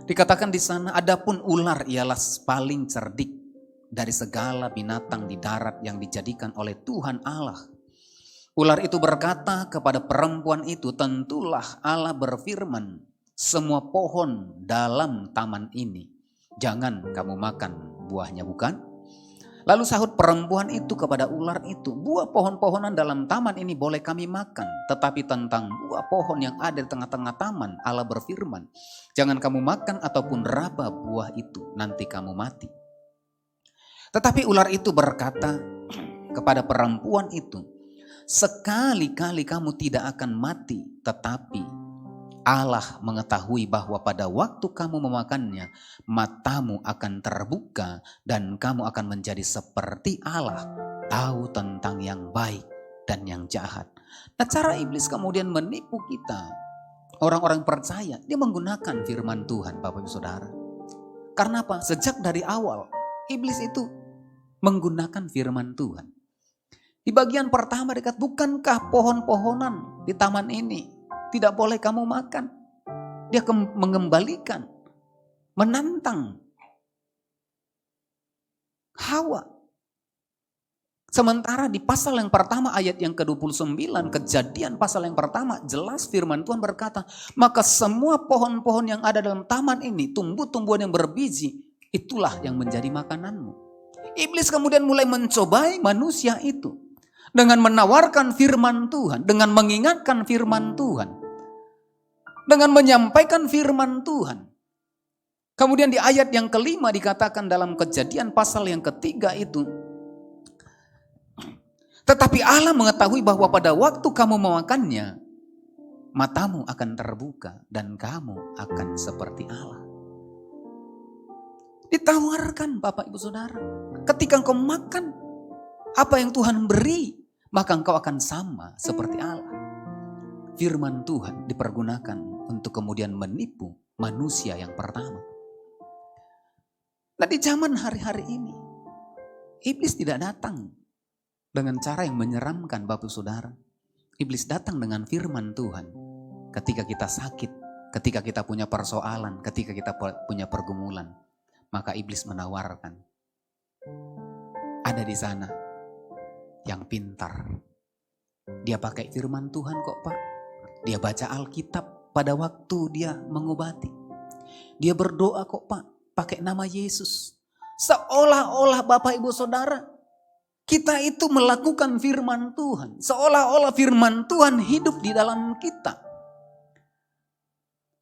dikatakan di sana, adapun ular ialah paling cerdik dari segala binatang di darat yang dijadikan oleh Tuhan Allah. Ular itu berkata kepada perempuan itu, tentulah Allah berfirman, semua pohon dalam taman ini jangan kamu makan buahnya, bukan? Lalu sahut perempuan itu kepada ular itu, buah pohon-pohonan dalam taman ini boleh kami makan, tetapi tentang buah pohon yang ada di tengah-tengah taman, Allah berfirman, jangan kamu makan ataupun raba buah itu, nanti kamu mati. Tetapi ular itu berkata kepada perempuan itu, sekali-kali kamu tidak akan mati, tetapi Allah mengetahui bahwa pada waktu kamu memakannya, matamu akan terbuka dan kamu akan menjadi seperti Allah, tahu tentang yang baik dan yang jahat. Nah cara iblis kemudian menipu kita, orang-orang percaya, dia menggunakan firman Tuhan Bapak Ibu Saudara. Karena apa? Sejak dari awal, iblis itu menggunakan firman Tuhan. Di bagian pertama dikatakan, bukankah pohon-pohonan di taman ini tidak boleh kamu makan? Dia mengembalikan, menantang Hawa. Sementara di pasal yang pertama ayat yang ke-29, Kejadian pasal yang pertama, jelas firman Tuhan berkata, maka semua pohon-pohon yang ada dalam taman ini, tumbuh-tumbuhan yang berbiji, itulah yang menjadi makananmu. Iblis kemudian mulai mencobai manusia itu dengan menawarkan firman Tuhan, dengan mengingatkan firman Tuhan, dengan menyampaikan firman Tuhan. Kemudian di ayat yang kelima dikatakan dalam Kejadian pasal yang ketiga itu, tetapi Allah mengetahui bahwa pada waktu kamu memakannya, matamu akan terbuka dan kamu akan seperti Allah. Ditawarkan Bapak Ibu Saudara, ketika engkau makan apa yang Tuhan beri, maka engkau akan sama seperti Allah. Firman Tuhan dipergunakan untuk kemudian menipu manusia yang pertama. Nah di zaman hari-hari ini, iblis tidak datang dengan cara yang menyeramkan Bapak Saudara. Iblis datang dengan firman Tuhan. Ketika kita sakit, ketika kita punya persoalan, ketika kita punya pergumulan, maka iblis menawarkan. Ada di sana yang pintar. Dia pakai firman Tuhan kok Pak. Dia baca Alkitab pada waktu dia mengobati. Dia berdoa kok Pak, pakai nama Yesus. Seolah-olah Bapak Ibu Saudara, kita itu melakukan firman Tuhan. Seolah-olah firman Tuhan hidup di dalam kita.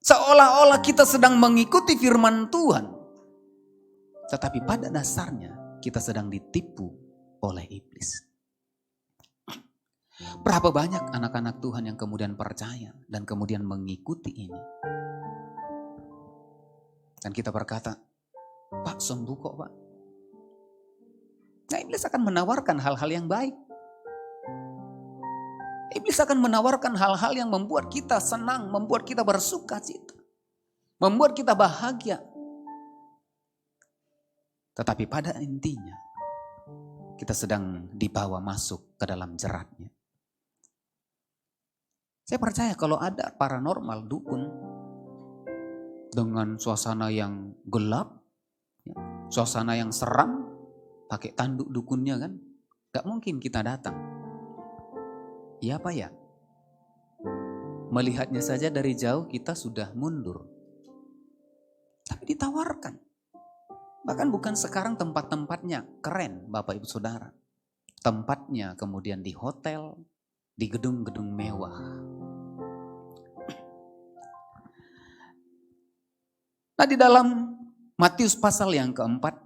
Seolah-olah kita sedang mengikuti firman Tuhan. Tetapi pada dasarnya kita sedang ditipu oleh iblis. Berapa banyak anak-anak Tuhan yang kemudian percaya dan kemudian mengikuti ini. Dan kita berkata, Pak sembuh kok Pak. Nah iblis akan menawarkan hal-hal yang baik. Iblis akan menawarkan hal-hal yang membuat kita senang, membuat kita bersuka cita, membuat kita bahagia. Tetapi pada intinya, kita sedang dibawa masuk ke dalam jeratnya. Saya percaya kalau ada paranormal dukun dengan suasana yang gelap, suasana yang seram, pakai tanduk dukunnya kan, gak mungkin kita datang. Iya Pak ya? Melihatnya saja dari jauh kita sudah mundur. Tapi ditawarkan. Bahkan bukan sekarang tempat-tempatnya keren Bapak Ibu Saudara. Tempatnya kemudian di hotel, di gedung-gedung mewah. Nah di dalam Matius pasal yang keempat,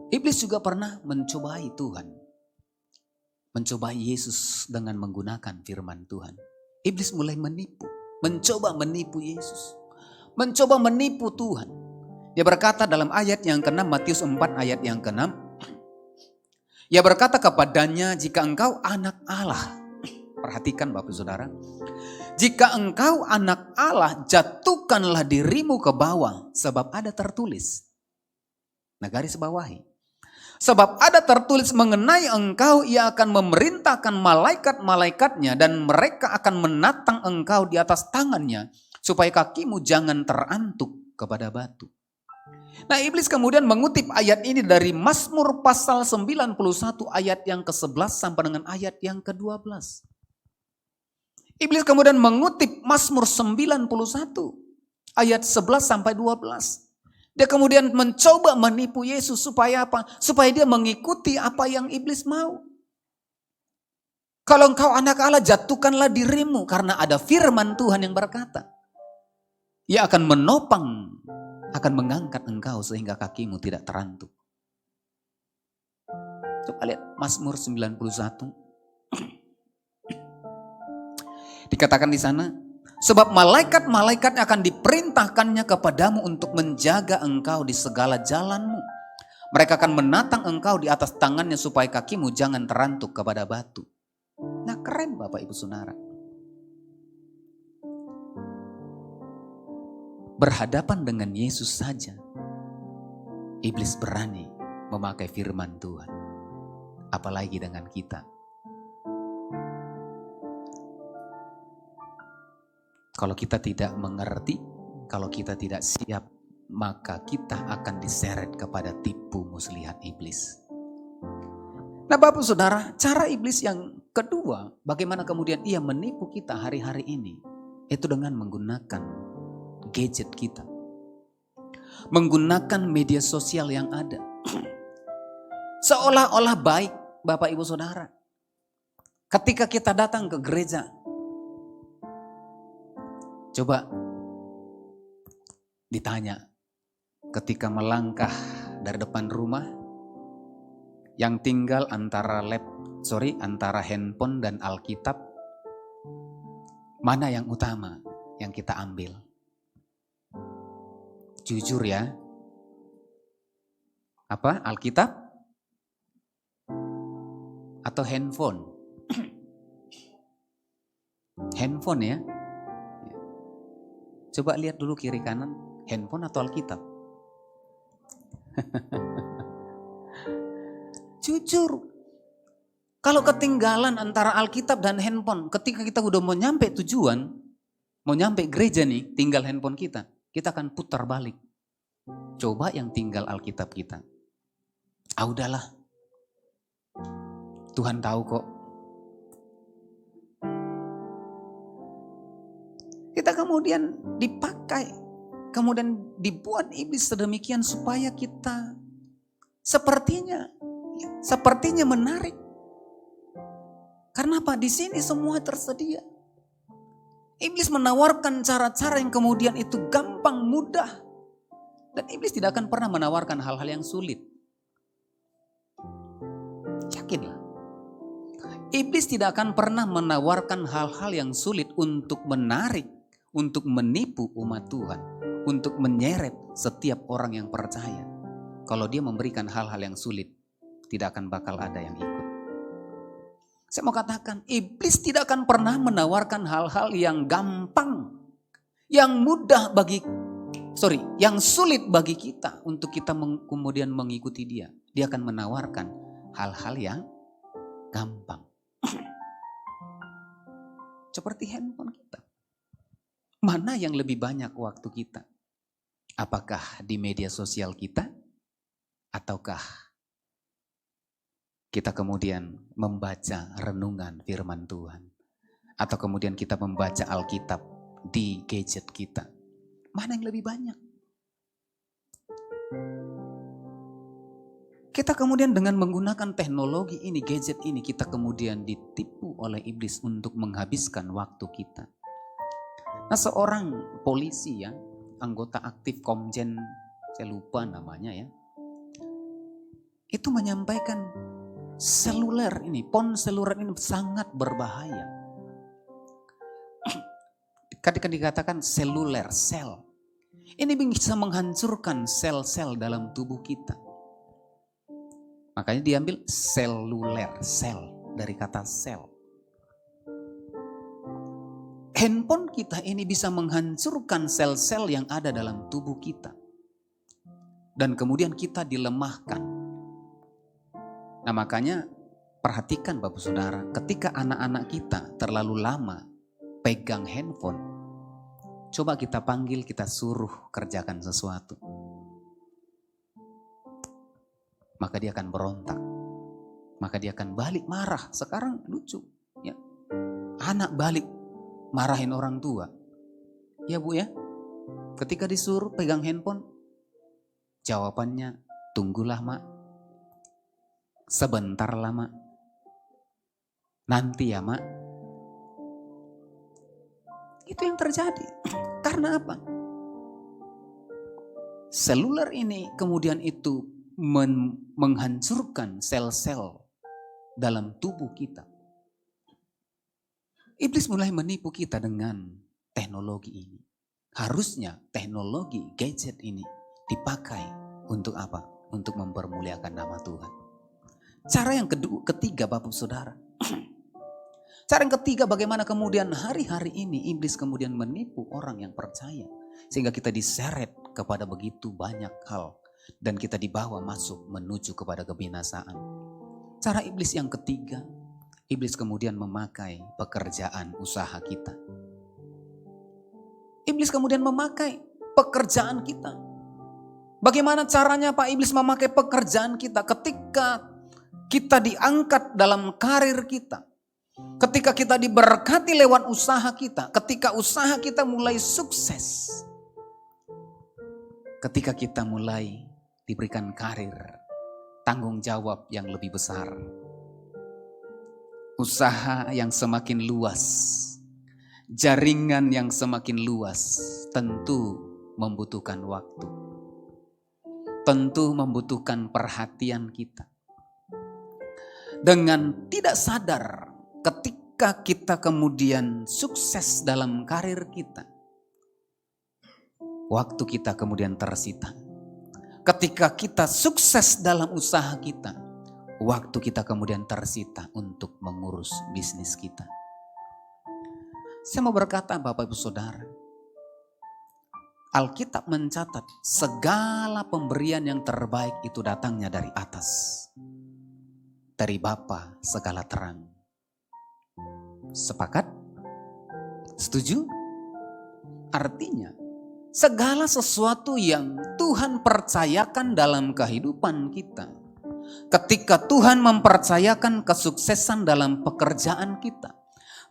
Iblis juga pernah mencobai Tuhan. Mencobai Yesus dengan menggunakan firman Tuhan. Iblis mulai menipu. Mencoba menipu Yesus. Mencoba menipu Tuhan. Dia berkata dalam ayat yang ke-6, Matius 4 ayat yang ke-6. Ia berkata kepadanya, jika engkau anak Allah. Perhatikan Bapak Saudara. Jika engkau anak Allah, jatuhkanlah dirimu ke bawah. Sebab ada tertulis. Nah, garis bawahi. Sebab ada tertulis mengenai engkau, ia akan memerintahkan malaikat-malaikatnya dan mereka akan menatang engkau di atas tangannya supaya kakimu jangan terantuk kepada batu. Nah, iblis kemudian mengutip ayat ini dari Mazmur pasal 91 ayat yang ke-11 sampai dengan ayat yang ke-12. Iblis kemudian mengutip Mazmur 91 ayat 11 sampai 12. Dia kemudian mencoba menipu Yesus supaya apa? Supaya dia mengikuti apa yang iblis mau. Kalau engkau anak Allah, jatuhkanlah dirimu, karena ada firman Tuhan yang berkata, ia akan menopang, akan mengangkat engkau sehingga kakimu tidak terantuk. Coba lihat Mazmur 91. Dikatakan di sana, sebab malaikat-malaikat akan diperintahkannya kepadamu untuk menjaga engkau di segala jalanmu. Mereka akan menatang engkau di atas tangannya supaya kakimu jangan terantuk kepada batu. Nah, keren Bapak Ibu Saudara. Berhadapan dengan Yesus saja, iblis berani memakai firman Tuhan. Apalagi dengan kita. Kalau kita tidak mengerti, kalau kita tidak siap, maka kita akan diseret kepada tipu muslihat iblis. Nah Bapak Saudara, cara iblis yang kedua, bagaimana kemudian ia menipu kita hari-hari ini, itu dengan menggunakan gadget kita. Menggunakan media sosial yang ada. Seolah-olah baik Bapak Ibu Saudara. Ketika kita datang ke gereja, coba ditanya, ketika melangkah dari depan rumah, yang tinggal antara antara handphone dan Alkitab, mana yang utama yang kita ambil? Jujur ya. Apa? Alkitab? Atau handphone? Handphone ya. Coba lihat dulu kiri kanan, handphone atau Alkitab? Jujur, kalau ketinggalan antara Alkitab dan handphone, ketika kita udah mau nyampe tujuan, mau nyampe gereja nih, tinggal handphone kita akan putar balik. Coba yang tinggal Alkitab kita. Udahlah, Tuhan tahu kok. Kita kemudian dipakai, kemudian dibuat iblis sedemikian supaya kita sepertinya menarik. Karena apa? Di sini semua tersedia. Iblis menawarkan cara-cara yang kemudian itu gampang, mudah. Dan iblis tidak akan pernah menawarkan hal-hal yang sulit. Yakinlah. Iblis tidak akan pernah menawarkan hal-hal yang sulit untuk menarik, untuk menipu umat Tuhan, untuk menyeret setiap orang yang percaya. Kalau dia memberikan hal-hal yang sulit, tidak akan bakal ada yang ikut. Saya mau katakan, iblis tidak akan pernah menawarkan hal-hal yang gampang, yang yang sulit bagi kita untuk kita kemudian mengikuti dia. Dia akan menawarkan hal-hal yang gampang. Seperti handphone kita. Mana yang lebih banyak waktu kita? Apakah di media sosial kita? Ataukah kita kemudian membaca renungan firman Tuhan? Atau kemudian kita membaca Alkitab di gadget kita? Mana yang lebih banyak? Kita kemudian dengan menggunakan teknologi ini, gadget ini, kita kemudian ditipu oleh iblis untuk menghabiskan waktu kita. Nah, seorang polisi ya, anggota aktif Komjen, saya lupa namanya ya. itu menyampaikan seluler ini, ponseluler ini sangat berbahaya. Ketika dikatakan seluler, sel, ini bisa menghancurkan sel-sel dalam tubuh kita. Makanya diambil seluler, sel, dari kata sel. Handphone kita ini bisa menghancurkan sel-sel yang ada dalam tubuh kita. Dan kemudian kita dilemahkan. Nah makanya perhatikan Bapak Saudara, ketika anak-anak kita terlalu lama pegang handphone, coba kita panggil, kita suruh kerjakan sesuatu. Maka dia akan berontak. Maka dia akan balik marah. Sekarang lucu. Ya. Anak balik marahin orang tua. Ya Bu ya. Ketika disuruh pegang handphone, jawabannya, tunggulah Mak. Sebentar lah Mak. Nanti ya Mak. Itu yang terjadi. Karena apa? Seluler ini kemudian itu menghancurkan sel-sel dalam tubuh kita. Iblis mulai menipu kita dengan teknologi ini. Harusnya teknologi gadget ini dipakai untuk apa? Untuk mempermuliakan nama Tuhan. Cara yang ketiga Bapak Saudara. Cara yang ketiga, bagaimana kemudian hari-hari ini iblis kemudian menipu orang yang percaya. Sehingga kita diseret kepada begitu banyak hal. Dan kita dibawa masuk menuju kepada kebinasaan. Cara iblis yang ketiga, iblis kemudian memakai pekerjaan usaha kita. Iblis kemudian memakai pekerjaan kita. Bagaimana caranya Pak iblis memakai pekerjaan kita ketika kita diangkat dalam karir kita? Ketika kita diberkati lewat usaha kita, ketika usaha kita mulai sukses, ketika kita mulai diberikan karir, tanggung jawab yang lebih besar, usaha yang semakin luas, jaringan yang semakin luas, tentu membutuhkan waktu, tentu membutuhkan perhatian kita. Dengan tidak sadar, ketika kita kemudian sukses dalam karir kita, waktu kita kemudian tersita. Ketika kita sukses dalam usaha kita, waktu kita kemudian tersita untuk mengurus bisnis kita. Saya mau berkata Bapak Ibu Saudara, Alkitab mencatat segala pemberian yang terbaik itu datangnya dari atas. Dari Bapa segala terang. Sepakat? Setuju? Artinya, segala sesuatu yang Tuhan percayakan dalam kehidupan kita, ketika Tuhan mempercayakan kesuksesan dalam pekerjaan kita,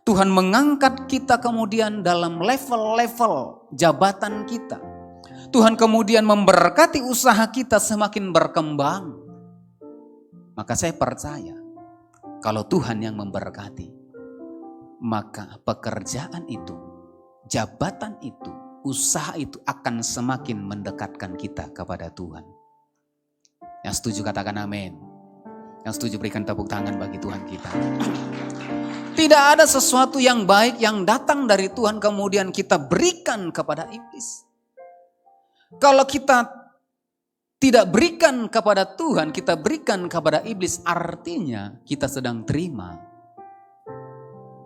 Tuhan mengangkat kita kemudian dalam level-level jabatan kita, Tuhan kemudian memberkati usaha kita semakin berkembang, maka saya percaya kalau Tuhan yang memberkati, maka pekerjaan itu, jabatan itu, usaha itu akan semakin mendekatkan kita kepada Tuhan. Yang setuju katakan amin. Yang setuju berikan tepuk tangan bagi Tuhan kita. Tidak ada sesuatu yang baik yang datang dari Tuhan kemudian kita berikan kepada iblis. Kalau kita tidak berikan kepada Tuhan, kita berikan kepada iblis, artinya kita sedang terima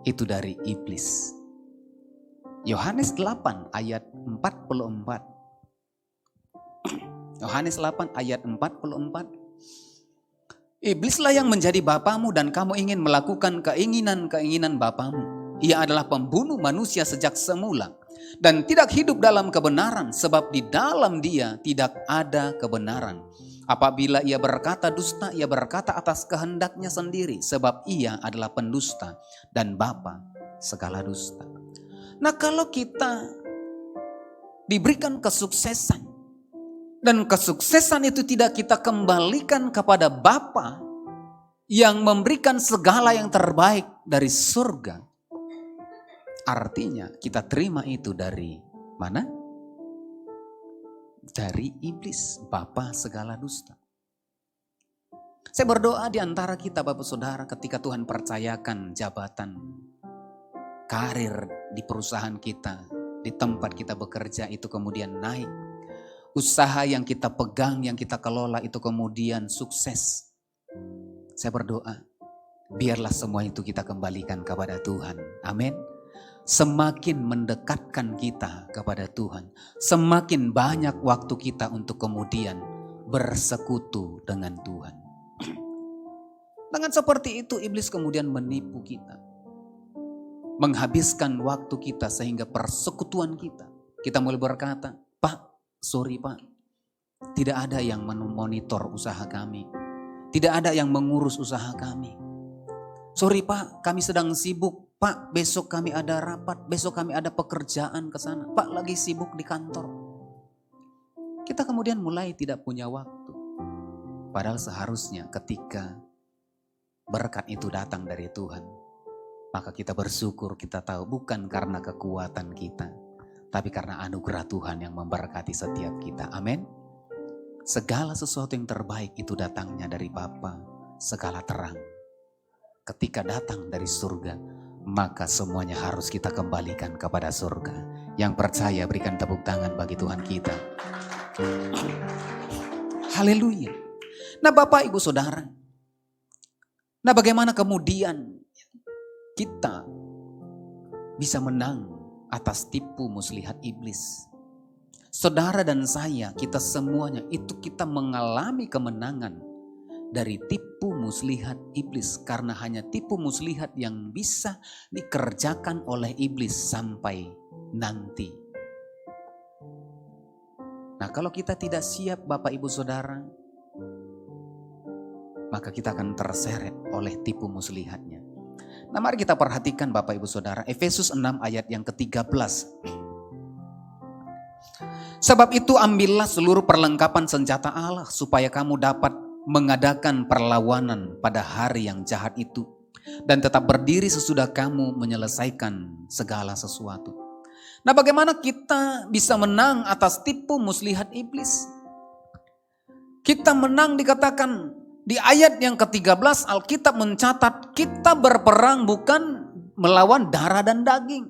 itu dari iblis. Yohanes 8 ayat 44. Yohanes 8 ayat 44. Iblislah yang menjadi bapamu dan kamu ingin melakukan keinginan-keinginan bapamu. Ia adalah pembunuh manusia sejak semula dan tidak hidup dalam kebenaran sebab di dalam dia tidak ada kebenaran. Apabila ia berkata dusta, ia berkata atas kehendaknya sendiri sebab ia adalah pendusta dan bapa segala dusta. Nah kalau kita diberikan kesuksesan dan kesuksesan itu tidak kita kembalikan kepada Bapa yang memberikan segala yang terbaik dari surga, artinya kita terima itu dari mana? Dari iblis, bapa segala dusta. Saya berdoa di antara kita Bapak Saudara ketika Tuhan percayakan jabatan, karir di perusahaan kita, di tempat kita bekerja itu kemudian naik. Usaha yang kita pegang, yang kita kelola itu kemudian sukses. Saya berdoa, biarlah semua itu kita kembalikan kepada Tuhan. Amin. Semakin mendekatkan kita kepada Tuhan, semakin banyak waktu kita untuk kemudian bersekutu dengan Tuhan. Dengan seperti itu iblis kemudian menipu kita. Menghabiskan waktu kita sehingga persekutuan kita. Kita mulai berkata, Pak, sorry Pak, tidak ada yang memonitor usaha kami. Tidak ada yang mengurus usaha kami. Sorry Pak, kami sedang sibuk. Pak, besok kami ada rapat, besok kami ada pekerjaan ke sana. Pak, lagi sibuk di kantor. Kita kemudian mulai tidak punya waktu. Padahal seharusnya ketika berkat itu datang dari Tuhan, maka kita bersyukur, kita tahu bukan karena kekuatan kita, tapi karena anugerah Tuhan yang memberkati setiap kita. Amin. Segala sesuatu yang terbaik itu datangnya dari Bapa, segala terang. Ketika datang dari surga, maka semuanya harus kita kembalikan kepada surga. Yang percaya berikan tepuk tangan bagi Tuhan kita. Haleluya. Nah Bapak Ibu Saudara, nah bagaimana kemudian kita bisa menang atas tipu muslihat iblis? Saudara dan saya, kita semuanya itu kita mengalami kemenangan dari tipu muslihat iblis. Karena hanya tipu muslihat yang bisa dikerjakan oleh iblis sampai nanti. Nah kalau kita tidak siap Bapak Ibu Saudara, maka kita akan terseret oleh tipu muslihatnya. Nah mari kita perhatikan Bapak Ibu Saudara, Efesus 6 ayat yang ke-13. Sebab itu ambillah seluruh perlengkapan senjata Allah supaya kamu dapat mengadakan perlawanan pada hari yang jahat itu. Dan tetap berdiri sesudah kamu menyelesaikan segala sesuatu. Nah bagaimana kita bisa menang atas tipu muslihat iblis? Kita menang dikatakan di ayat yang ke-13 Alkitab mencatat kita berperang bukan melawan darah dan daging.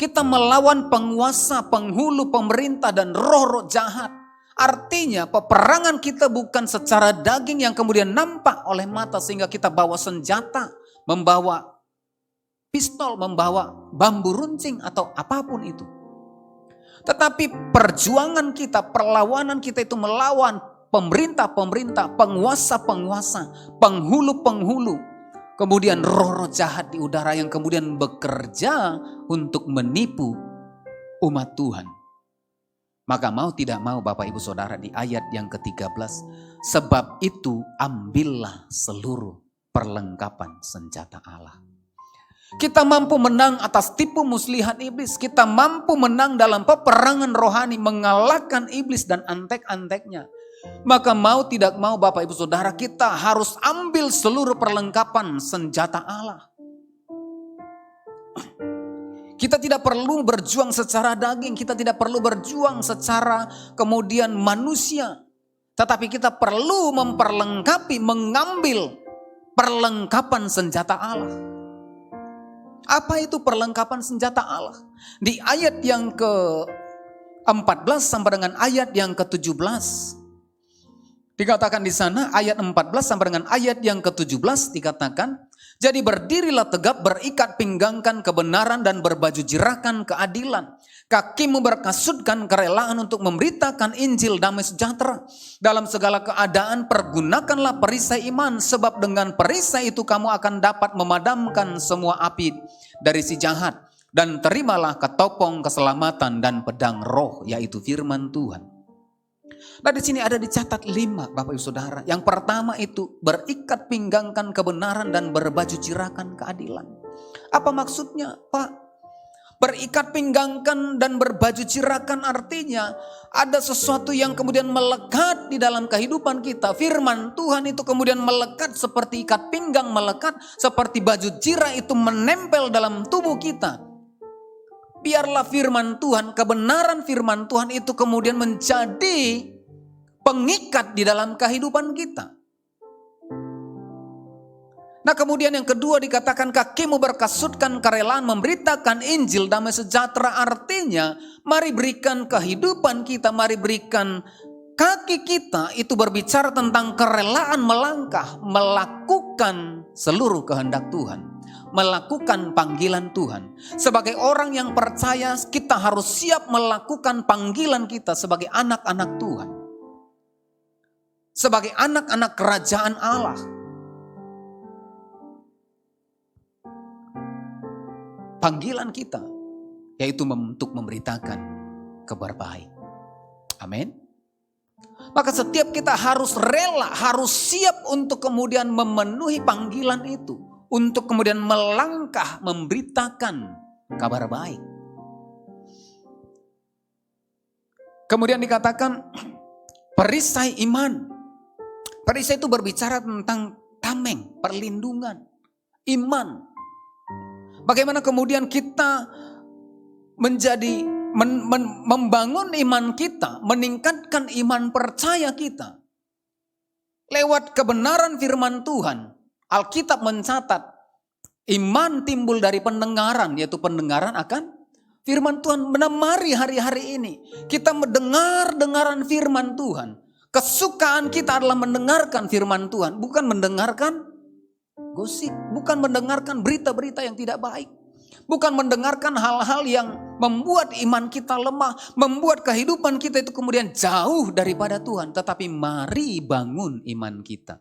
Kita melawan penguasa, penghulu, pemerintah dan roh-roh jahat. Artinya peperangan kita bukan secara daging yang kemudian nampak oleh mata sehingga kita bawa senjata, membawa pistol, membawa bambu runcing atau apapun itu. Tetapi perjuangan kita, perlawanan kita itu melawan pemerintah-pemerintah, penguasa-penguasa, penghulu-penghulu. Kemudian roh-roh jahat di udara yang kemudian bekerja untuk menipu umat Tuhan. Maka mau tidak mau Bapak Ibu Saudara di ayat yang ke-13. Sebab itu ambillah seluruh perlengkapan senjata Allah. Kita mampu menang atas tipu muslihat iblis. Kita mampu menang dalam peperangan rohani, mengalahkan iblis dan antek-anteknya. Maka mau tidak mau Bapak Ibu Saudara, kita harus ambil seluruh perlengkapan senjata Allah. Kita tidak perlu berjuang secara daging, kita tidak perlu berjuang secara kemudian manusia. Tetapi kita perlu memperlengkapi, mengambil perlengkapan senjata Allah. Apa itu perlengkapan senjata Allah? Di ayat yang ke-14 sampai dengan ayat yang ke-17. Dikatakan di sana ayat 14 sampai dengan ayat yang ke-17 dikatakan, jadi berdirilah tegap, berikat pinggangkan kebenaran dan berbaju jirakan keadilan. Kakimu berkasutkan kerelaan untuk memberitakan Injil damai sejahtera. Dalam segala keadaan pergunakanlah perisai iman, sebab dengan perisai itu kamu akan dapat memadamkan semua api dari si jahat. Dan terimalah ketopong keselamatan dan pedang roh, yaitu firman Tuhan. Nah di sini ada dicatat 5 Bapak Ibu Saudara. Yang pertama itu berikat pinggangkan kebenaran dan berbaju jirakan keadilan. Apa maksudnya Pak? Berikat pinggangkan dan berbaju jirakan artinya ada sesuatu yang kemudian melekat di dalam kehidupan kita. Firman Tuhan itu kemudian melekat seperti ikat pinggang melekat, seperti baju jirah itu menempel dalam tubuh kita. Biarlah firman Tuhan, kebenaran firman Tuhan itu kemudian menjadi pengikat di dalam kehidupan kita. Nah kemudian yang kedua dikatakan kakimu berkasutkan kerelaan memberitakan Injil damai sejahtera, artinya mari berikan kehidupan kita, mari berikan kaki kita itu berbicara tentang kerelaan melangkah, melakukan seluruh kehendak Tuhan, melakukan panggilan Tuhan. Sebagai orang yang percaya kita harus siap melakukan panggilan kita sebagai anak-anak Tuhan, sebagai anak-anak kerajaan Allah. Panggilan kita yaitu untuk memberitakan kabar baik. Amin. Maka setiap kita harus rela, harus siap untuk kemudian memenuhi panggilan itu, untuk kemudian melangkah memberitakan kabar baik. Kemudian dikatakan perisai iman. Perisai itu berbicara tentang tameng, perlindungan, iman. Bagaimana kemudian kita menjadi membangun iman kita, meningkatkan iman percaya kita lewat kebenaran firman Tuhan. Alkitab mencatat iman timbul dari pendengaran, yaitu pendengaran akan firman Tuhan. Mari hari-hari ini kita mendengar firman Tuhan. Kesukaan kita adalah mendengarkan firman Tuhan, bukan mendengarkan gosip, bukan mendengarkan berita-berita yang tidak baik, bukan mendengarkan hal-hal yang membuat iman kita lemah, membuat kehidupan kita itu kemudian jauh daripada Tuhan. Tetapi mari bangun iman kita.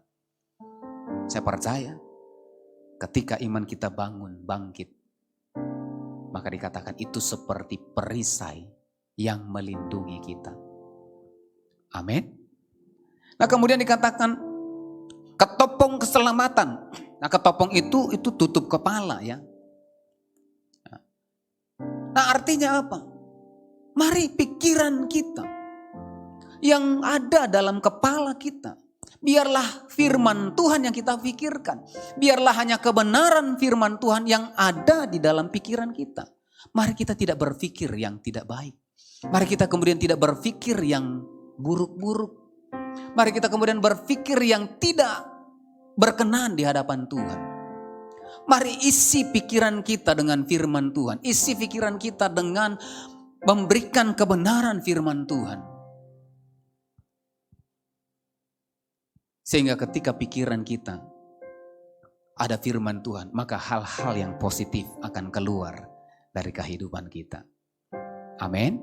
Saya percaya ketika iman kita bangun, bangkit, maka dikatakan itu seperti perisai yang melindungi kita. Amin. Nah kemudian dikatakan ketopong keselamatan. Nah ketopong itu tutup kepala ya. Nah artinya apa? Mari pikiran kita yang ada dalam kepala kita, biarlah firman Tuhan yang kita pikirkan. Biarlah hanya kebenaran firman Tuhan yang ada di dalam pikiran kita. Mari kita tidak berpikir yang tidak baik. Mari kita kemudian tidak berpikir yang buruk-buruk. Mari kita kemudian berpikir yang tidak berkenan di hadapan Tuhan. Mari isi pikiran kita dengan firman Tuhan. Isi pikiran kita dengan memberikan kebenaran firman Tuhan. Sehingga ketika pikiran kita ada firman Tuhan, maka hal-hal yang positif akan keluar dari kehidupan kita. Amin.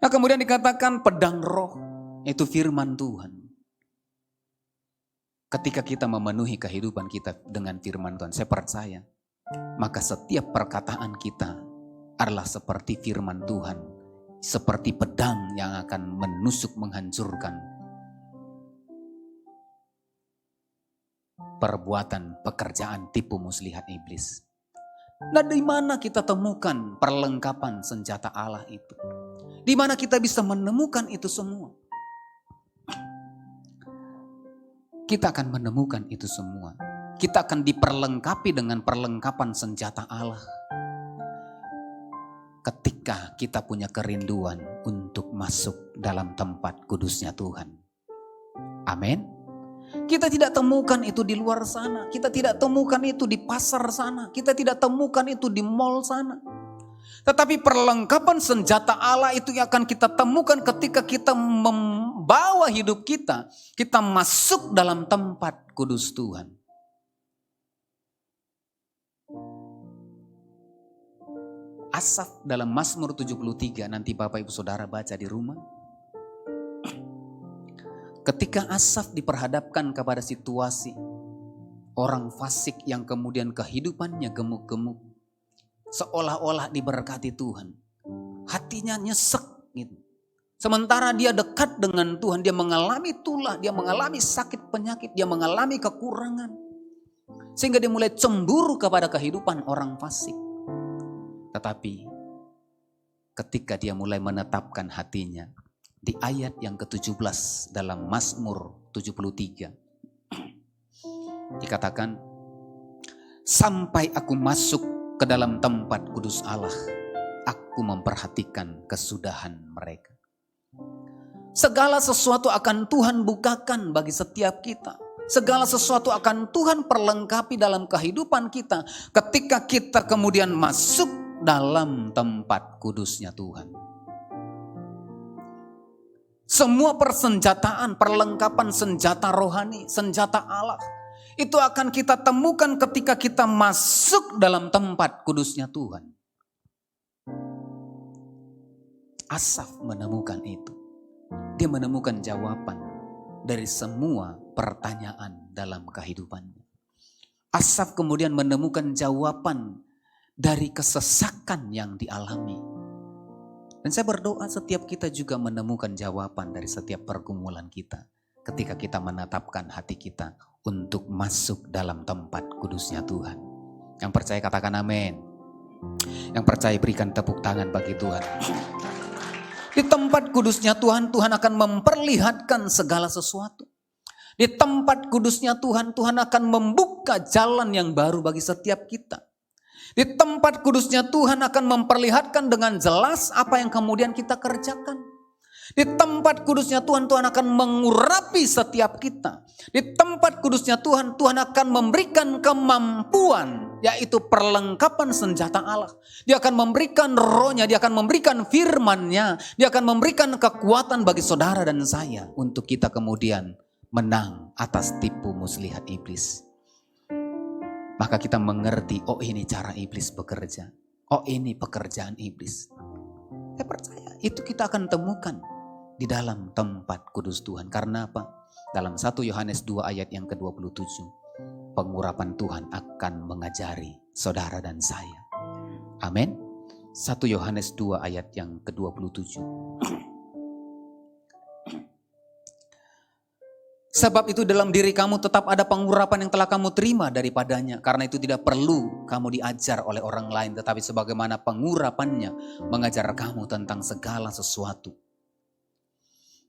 Nah kemudian dikatakan pedang roh, itu firman Tuhan. Ketika kita memenuhi kehidupan kita dengan firman Tuhan, saya percaya, maka setiap perkataan kita adalah seperti firman Tuhan, seperti pedang yang akan menusuk, menghancurkan perbuatan, pekerjaan, tipu muslihat iblis. Nah, di mana kita temukan perlengkapan senjata Allah itu? Di mana kita bisa menemukan itu semua? Kita akan menemukan itu semua. Kita akan diperlengkapi dengan perlengkapan senjata Allah. Ketika kita punya kerinduan untuk masuk dalam tempat kudusnya Tuhan. Amin. Kita tidak temukan itu di luar sana. Kita tidak temukan itu di pasar sana. Kita tidak temukan itu di mall sana. Tetapi perlengkapan senjata Allah itu yang akan kita temukan ketika kita membawa hidup kita. Kita masuk dalam tempat kudus Tuhan. Asaf dalam Mazmur 73, nanti Bapak Ibu Saudara baca di rumah. Ketika Asaf diperhadapkan kepada situasi orang fasik yang kemudian kehidupannya gemuk-gemuk. Seolah-olah diberkati Tuhan. Hatinya nyesek gitu. Sementara dia dekat dengan Tuhan, dia mengalami tulah, dia mengalami sakit penyakit, dia mengalami kekurangan. Sehingga dia mulai cemburu kepada kehidupan orang fasik. Tetapi ketika dia mulai menetapkan hatinya, di ayat yang ke-17 dalam Mazmur 73, dikatakan, sampai aku masuk ke dalam tempat kudus Allah, aku memperhatikan kesudahan mereka. Segala sesuatu akan Tuhan bukakan bagi setiap kita. Segala sesuatu akan Tuhan perlengkapi dalam kehidupan kita ketika kita kemudian masuk dalam tempat kudusnya Tuhan. Semua persenjataan, perlengkapan senjata rohani, senjata Allah, itu akan kita temukan ketika kita masuk dalam tempat kudusnya Tuhan. Asaf menemukan itu. Dia menemukan jawaban dari semua pertanyaan dalam kehidupannya. Asaf kemudian menemukan jawaban dari kesesakan yang dialami. Dan saya berdoa setiap kita juga menemukan jawaban dari setiap pergumulan kita ketika kita menatapkan hati kita untuk masuk dalam tempat kudusnya Tuhan. Yang percaya katakan amin. Yang percaya berikan tepuk tangan bagi Tuhan. Di tempat kudusnya Tuhan, Tuhan akan memperlihatkan segala sesuatu. Di tempat kudusnya Tuhan, Tuhan akan membuka jalan yang baru bagi setiap kita. Di tempat kudusnya Tuhan akan memperlihatkan dengan jelas apa yang kemudian kita kerjakan. Di tempat kudusnya Tuhan, Tuhan akan mengurapi setiap kita. Di tempat kudusnya Tuhan, Tuhan akan memberikan kemampuan, yaitu perlengkapan senjata Allah. Dia akan memberikan rohnya, dia akan memberikan firman-Nya, dia akan memberikan kekuatan bagi saudara dan saya untuk kita kemudian menang atas tipu muslihat iblis. Maka kita mengerti, oh ini cara iblis bekerja. Oh ini pekerjaan iblis. Saya percaya itu kita akan temukan di dalam tempat kudus Tuhan. Karena apa? Dalam 1 Yohanes 2 ayat yang ke-27. Pengurapan Tuhan akan mengajari saudara dan saya. Amin. 1 Yohanes 2 ayat yang ke-27. Sebab itu dalam diri kamu tetap ada pengurapan yang telah kamu terima daripadanya. Karena itu tidak perlu kamu diajar oleh orang lain. Tetapi sebagaimana pengurapannya mengajar kamu tentang segala sesuatu.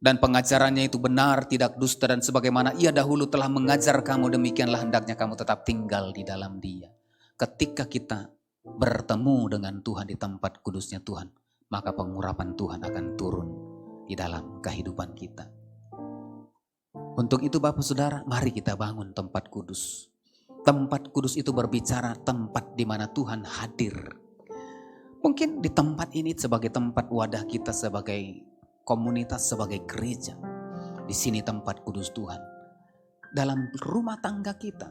Dan pengajarannya itu benar, tidak dusta. Dan sebagaimana ia dahulu telah mengajar kamu, demikianlah hendaknya kamu tetap tinggal di dalam dia. Ketika kita bertemu dengan Tuhan di tempat kudusnya Tuhan, maka pengurapan Tuhan akan turun di dalam kehidupan kita. Untuk itu Bapak Saudara, mari kita bangun tempat kudus. Tempat kudus itu berbicara tempat di mana Tuhan hadir. Mungkin di tempat ini sebagai tempat wadah kita sebagai komunitas, sebagai gereja. Di sini tempat kudus Tuhan. Dalam rumah tangga kita.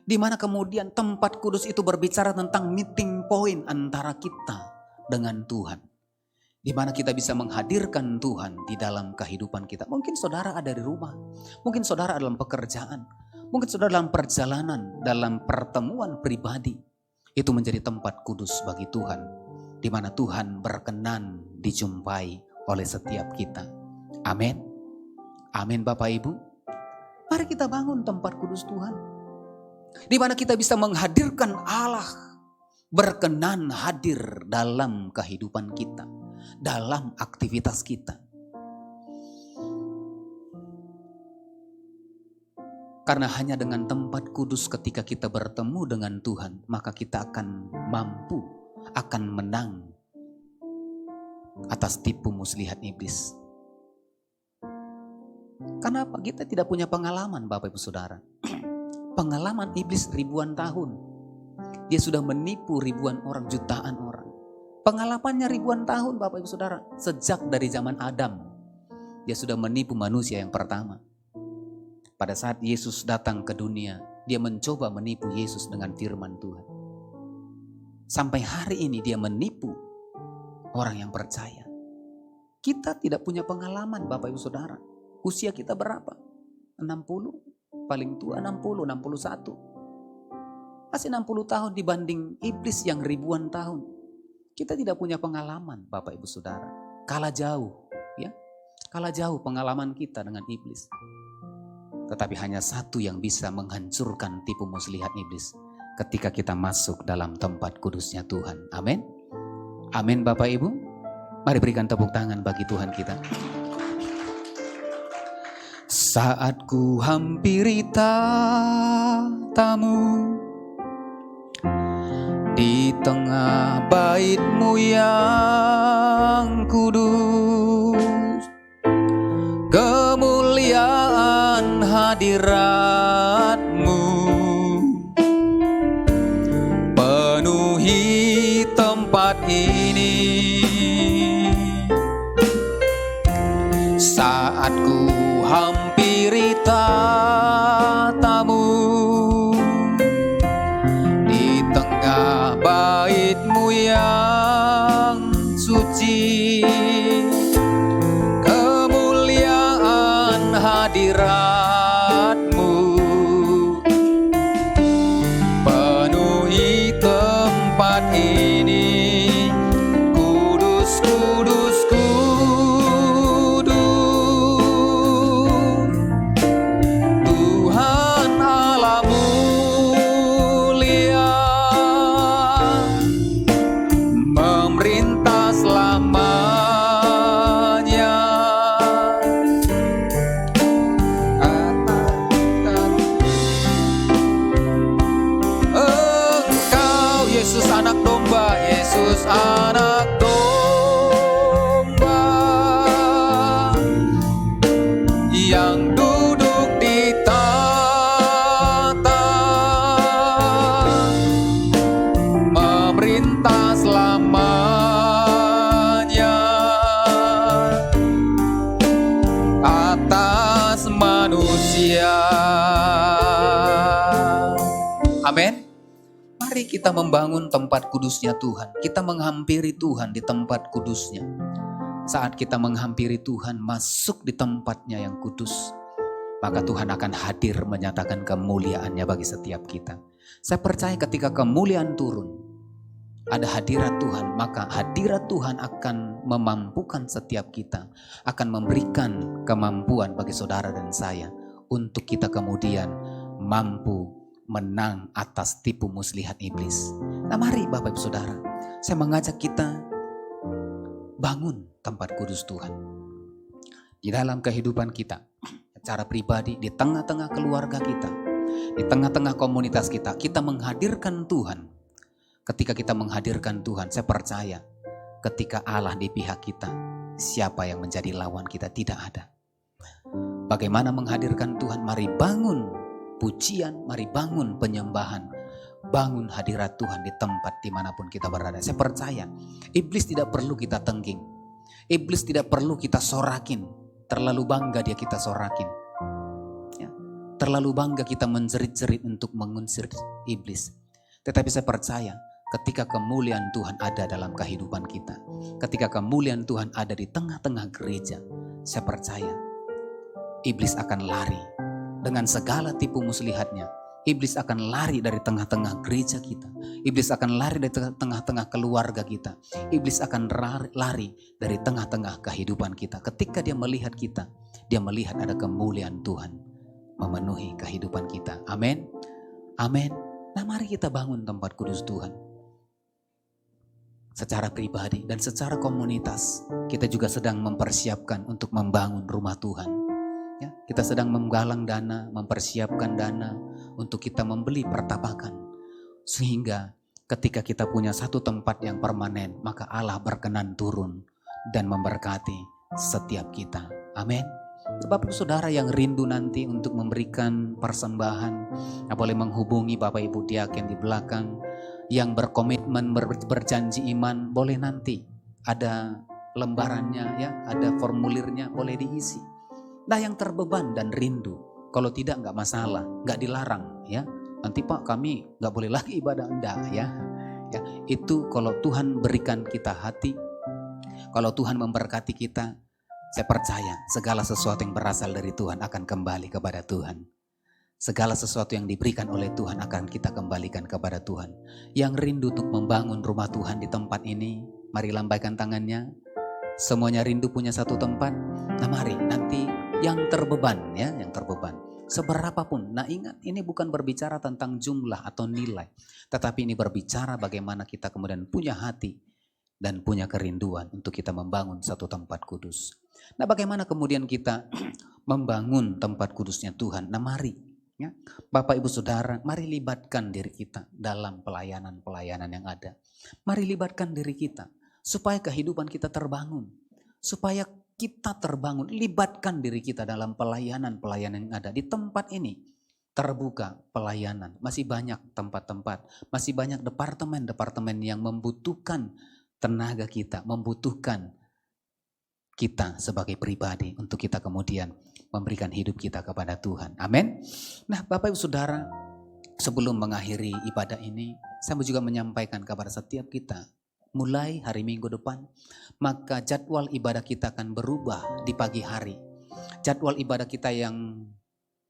Di mana kemudian tempat kudus itu berbicara tentang meeting point antara kita dengan Tuhan. Di mana kita bisa menghadirkan Tuhan di dalam kehidupan kita. Mungkin saudara ada di rumah, mungkin saudara dalam pekerjaan, mungkin saudara dalam perjalanan, dalam pertemuan pribadi. Itu menjadi tempat kudus bagi Tuhan. Di mana Tuhan berkenan dijumpai oleh setiap kita. Amin. Amin Bapak Ibu. Mari kita bangun tempat kudus Tuhan. Di mana kita bisa menghadirkan Allah berkenan hadir dalam kehidupan kita. Dalam aktivitas kita. Karena hanya dengan tempat kudus ketika kita bertemu dengan Tuhan, maka kita akan mampu, akan menang atas tipu muslihat iblis. Karena apa? Kita tidak punya pengalaman Bapak Ibu Saudara. Pengalaman iblis ribuan tahun. Dia sudah menipu ribuan orang, jutaan orang. Pengalamannya ribuan tahun Bapak Ibu Saudara. Sejak dari zaman Adam. Dia sudah menipu manusia yang pertama. Pada saat Yesus datang ke dunia, dia mencoba menipu Yesus dengan firman Tuhan. Sampai hari ini dia menipu orang yang percaya. Kita tidak punya pengalaman Bapak Ibu Saudara. Usia kita berapa? 60? Paling tua 60, 61. Masih 60 tahun dibanding iblis yang ribuan tahun. Kita tidak punya pengalaman Bapak Ibu Saudara. Kalah jauh, ya. Kalah jauh pengalaman kita dengan iblis. Tetapi hanya satu yang bisa menghancurkan tipu muslihat iblis. Ketika kita masuk dalam tempat kudusnya Tuhan. Amin. Amin Bapak Ibu. Mari berikan tepuk tangan bagi Tuhan kita. Saat ku hampiri tatamu di tengah bait-Mu yang kudus, kemuliaan hadir hadirat-Mu, penuhi tempat ini. Saat ku hampiri tatamu, di tengah bait-Mu yang suci, kemuliaan hadirat-Mu penuhi tempat ini. Kudus, kudus, kudus, Tuhan Allah mulia, memerintah selamanya. Engkau Yesus anak domba, Yesus anak domba, yang duduk di tahta, memerintah selamanya atas manusia. Amin. Mari kita membangun tempat kudusnya Tuhan. Kita menghampiri Tuhan di tempat kudusnya. Saat kita menghampiri Tuhan, masuk di tempatnya yang kudus, maka Tuhan akan hadir menyatakan kemuliaannya bagi setiap kita. Saya percaya ketika kemuliaan turun, ada hadirat Tuhan, maka hadirat Tuhan akan memampukan setiap kita, akan memberikan kemampuan bagi saudara dan saya untuk kita kemudian mampu menang atas tipu muslihat iblis. Nah mari Bapak Ibu Saudara, saya mengajak kita bangun tempat kudus Tuhan di dalam kehidupan kita secara pribadi, di tengah-tengah keluarga kita, di tengah-tengah komunitas kita. Kita menghadirkan Tuhan. Ketika kita menghadirkan Tuhan, saya percaya ketika Allah di pihak kita, siapa yang menjadi lawan kita? Tidak ada. Bagaimana menghadirkan Tuhan? Mari bangun pujian, mari bangun penyembahan, bangun hadirat Tuhan di tempat dimanapun kita berada. Saya percaya iblis tidak perlu kita tengging, iblis tidak perlu kita sorakin. Terlalu bangga dia kita sorakin ya. Terlalu bangga kita menjerit-jerit untuk mengusir iblis. Tetapi saya percaya ketika kemuliaan Tuhan ada dalam kehidupan kita, ketika kemuliaan Tuhan ada di tengah-tengah gereja, saya percaya iblis akan lari. Dengan segala tipu muslihatnya, iblis akan lari dari tengah-tengah gereja kita. Iblis akan lari dari tengah-tengah keluarga kita. Iblis akan lari dari tengah-tengah kehidupan kita. Ketika dia melihat kita, dia melihat ada kemuliaan Tuhan memenuhi kehidupan kita. Amin. Amin. Nah mari kita bangun tempat kudus Tuhan. Secara pribadi dan secara komunitas, kita juga sedang mempersiapkan untuk membangun rumah Tuhan. Ya, kita sedang menggalang dana, mempersiapkan dana untuk kita membeli pertapakan. Sehingga ketika kita punya satu tempat yang permanen, maka Allah berkenan turun dan memberkati setiap kita. Amin. Sebab saudara yang rindu nanti untuk memberikan persembahan, boleh menghubungi Bapak Ibu Diaken di belakang. Yang berkomitmen berjanji iman, boleh nanti ada lembarannya ya, ada formulirnya, boleh diisi. Nah yang terbeban dan rindu, kalau tidak nggak masalah, nggak dilarang ya. Nanti Pak kami nggak boleh lagi ibadah, enggak ya. Ya itu kalau Tuhan berikan kita hati, kalau Tuhan memberkati kita, saya percaya segala sesuatu yang berasal dari Tuhan akan kembali kepada Tuhan. Segala sesuatu yang diberikan oleh Tuhan akan kita kembalikan kepada Tuhan. Yang rindu untuk membangun rumah Tuhan di tempat ini, mari lambaikan tangannya. Semuanya rindu punya satu tempat. Nah mari nanti yang terbeban ya, yang terbeban seberapapun. Nah ingat, ini bukan berbicara tentang jumlah atau nilai, tetapi ini berbicara bagaimana kita kemudian punya hati dan punya kerinduan untuk kita membangun satu tempat kudus. Nah bagaimana kemudian kita membangun tempat kudusnya Tuhan? Nah mari ya, Bapak Ibu Saudara, mari libatkan diri kita dalam pelayanan-pelayanan yang ada. Mari libatkan diri kita supaya kehidupan kita terbangun, supaya kita terbangun, libatkan diri kita dalam pelayanan-pelayanan yang ada di tempat ini. Terbuka pelayanan, masih banyak tempat-tempat, masih banyak departemen-departemen yang membutuhkan tenaga kita, membutuhkan kita sebagai pribadi untuk kita kemudian memberikan hidup kita kepada Tuhan. Amin. Nah, Bapak Ibu Saudara, sebelum mengakhiri ibadah ini, saya juga menyampaikan kepada setiap kita, mulai hari Minggu depan, maka jadwal ibadah kita akan berubah di pagi hari. Jadwal ibadah kita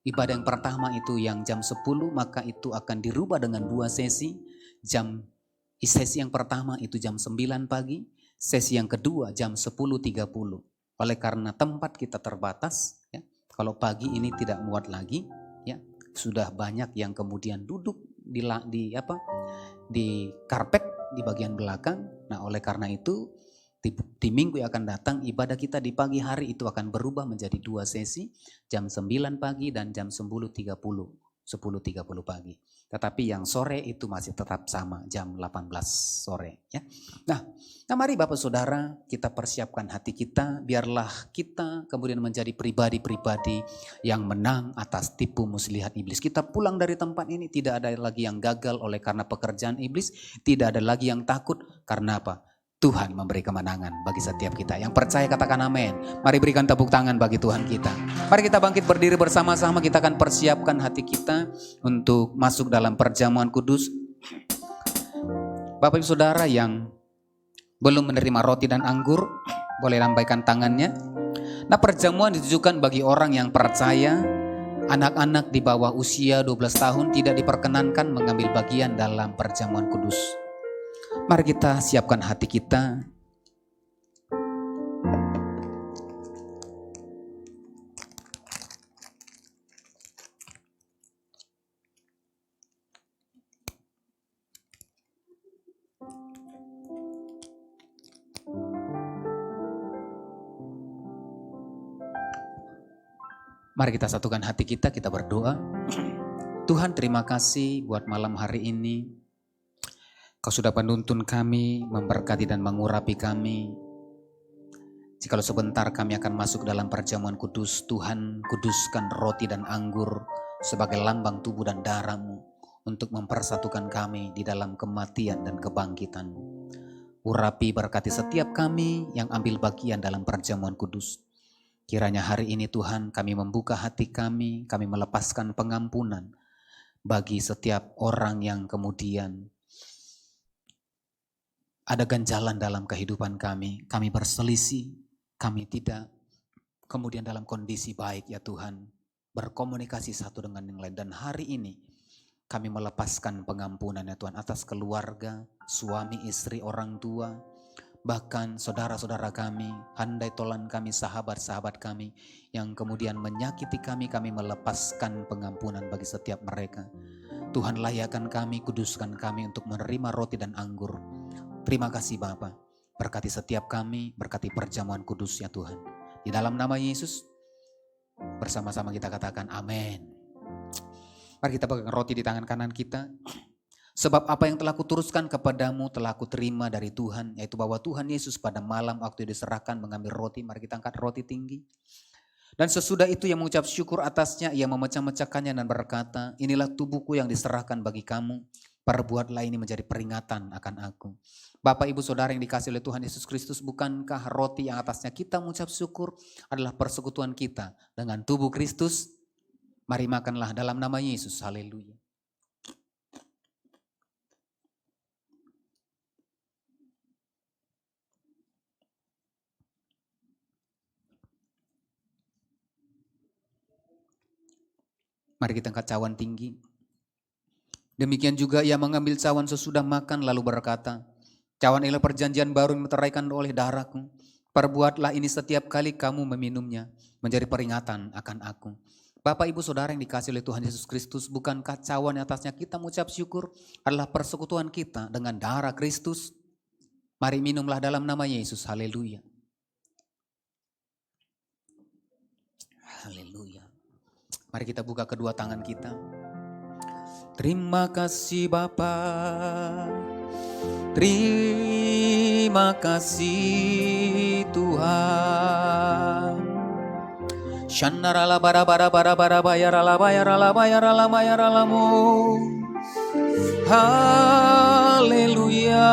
ibadah yang pertama itu yang jam 10, maka itu akan dirubah dengan 2 sesi. Sesi yang pertama itu jam 9 pagi, sesi yang kedua jam 10.30. Oleh karena tempat kita terbatas, ya, kalau pagi ini tidak muat lagi, ya, sudah banyak yang kemudian duduk di karpet di bagian belakang. Nah, oleh karena itu di minggu yang akan datang ibadah kita di pagi hari itu akan berubah menjadi 2 sesi, jam 9 pagi dan jam 10.30 pagi. Tetapi yang sore itu masih tetap sama, jam 18 sore. Ya. Nah, mari Bapak Saudara kita persiapkan hati kita, biarlah kita kemudian menjadi pribadi-pribadi yang menang atas tipu muslihat iblis. Kita pulang dari tempat ini tidak ada lagi yang gagal oleh karena pekerjaan iblis, tidak ada lagi yang takut karena apa? Tuhan memberi kemenangan bagi setiap kita. Yang percaya katakan amin. Mari berikan tepuk tangan bagi Tuhan kita. Mari kita bangkit berdiri bersama-sama. Kita akan persiapkan hati kita untuk masuk dalam perjamuan kudus. Bapak Ibu Saudara yang belum menerima roti dan anggur, boleh lambaikan tangannya. Nah, perjamuan ditujukan bagi orang yang percaya. Anak-anak di bawah usia 12 tahun tidak diperkenankan mengambil bagian dalam perjamuan kudus. Mari kita siapkan hati kita. Mari kita satukan hati kita berdoa. Tuhan, terima kasih buat malam hari ini. Kau sudah menuntun kami, memberkati dan mengurapi kami. Jikalau sebentar kami akan masuk dalam perjamuan kudus, Tuhan kuduskan roti dan anggur sebagai lambang tubuh dan darah-Mu untuk mempersatukan kami di dalam kematian dan kebangkitan-Mu. Urapi berkati setiap kami yang ambil bagian dalam perjamuan kudus. Kiranya hari ini Tuhan kami membuka hati kami melepaskan pengampunan bagi setiap orang yang kemudian ada ganjalan dalam kehidupan kami berselisih, kami tidak kemudian dalam kondisi baik ya Tuhan, berkomunikasi satu dengan yang lain. Dan hari ini kami melepaskan pengampunan ya Tuhan atas keluarga, suami, istri, orang tua, bahkan saudara-saudara kami, handai tolan kami, sahabat-sahabat kami yang kemudian menyakiti kami melepaskan pengampunan bagi setiap mereka. Tuhan layakan kami, kuduskan kami untuk menerima roti dan anggur. Terima kasih Bapa, berkati setiap kami, berkati perjamuan kudus ya Tuhan. Di dalam nama Yesus, bersama-sama kita katakan amin. Mari kita pegang roti di tangan kanan kita. Sebab apa yang telah kuturuskan kepadamu telah kuterima dari Tuhan, yaitu bahwa Tuhan Yesus pada malam waktu diserahkan mengambil roti, mari kita angkat roti tinggi. Dan sesudah itu ia mengucap syukur atasnya, ia memecah-mecahkannya dan berkata, inilah tubuhku yang diserahkan bagi kamu. Perbuatlah ini menjadi peringatan akan aku. Bapak Ibu Saudara yang dikasihi oleh Tuhan Yesus Kristus, bukankah roti yang atasnya kita mengucap syukur adalah persekutuan kita dengan tubuh Kristus? Mari makanlah dalam nama Yesus. Haleluya. Mari kita angkat cawan tinggi. Demikian juga ia mengambil cawan sesudah makan lalu berkata, cawan ialah perjanjian baru yang meteraikan oleh darahku. Perbuatlah ini setiap kali kamu meminumnya menjadi peringatan akan aku. Bapak Ibu Saudara yang dikasihi oleh Tuhan Yesus Kristus, bukankah cawan yang atasnya kita mengucap syukur adalah persekutuan kita dengan darah Kristus? Mari minumlah dalam nama Yesus. Haleluya. Haleluya. Mari kita buka kedua tangan kita. Terima kasih Bapa, terima Terima kasih Tuhan. Shandarala bara bara bara bara bayarala bayarala bayarala bayaralamu. Haleluya.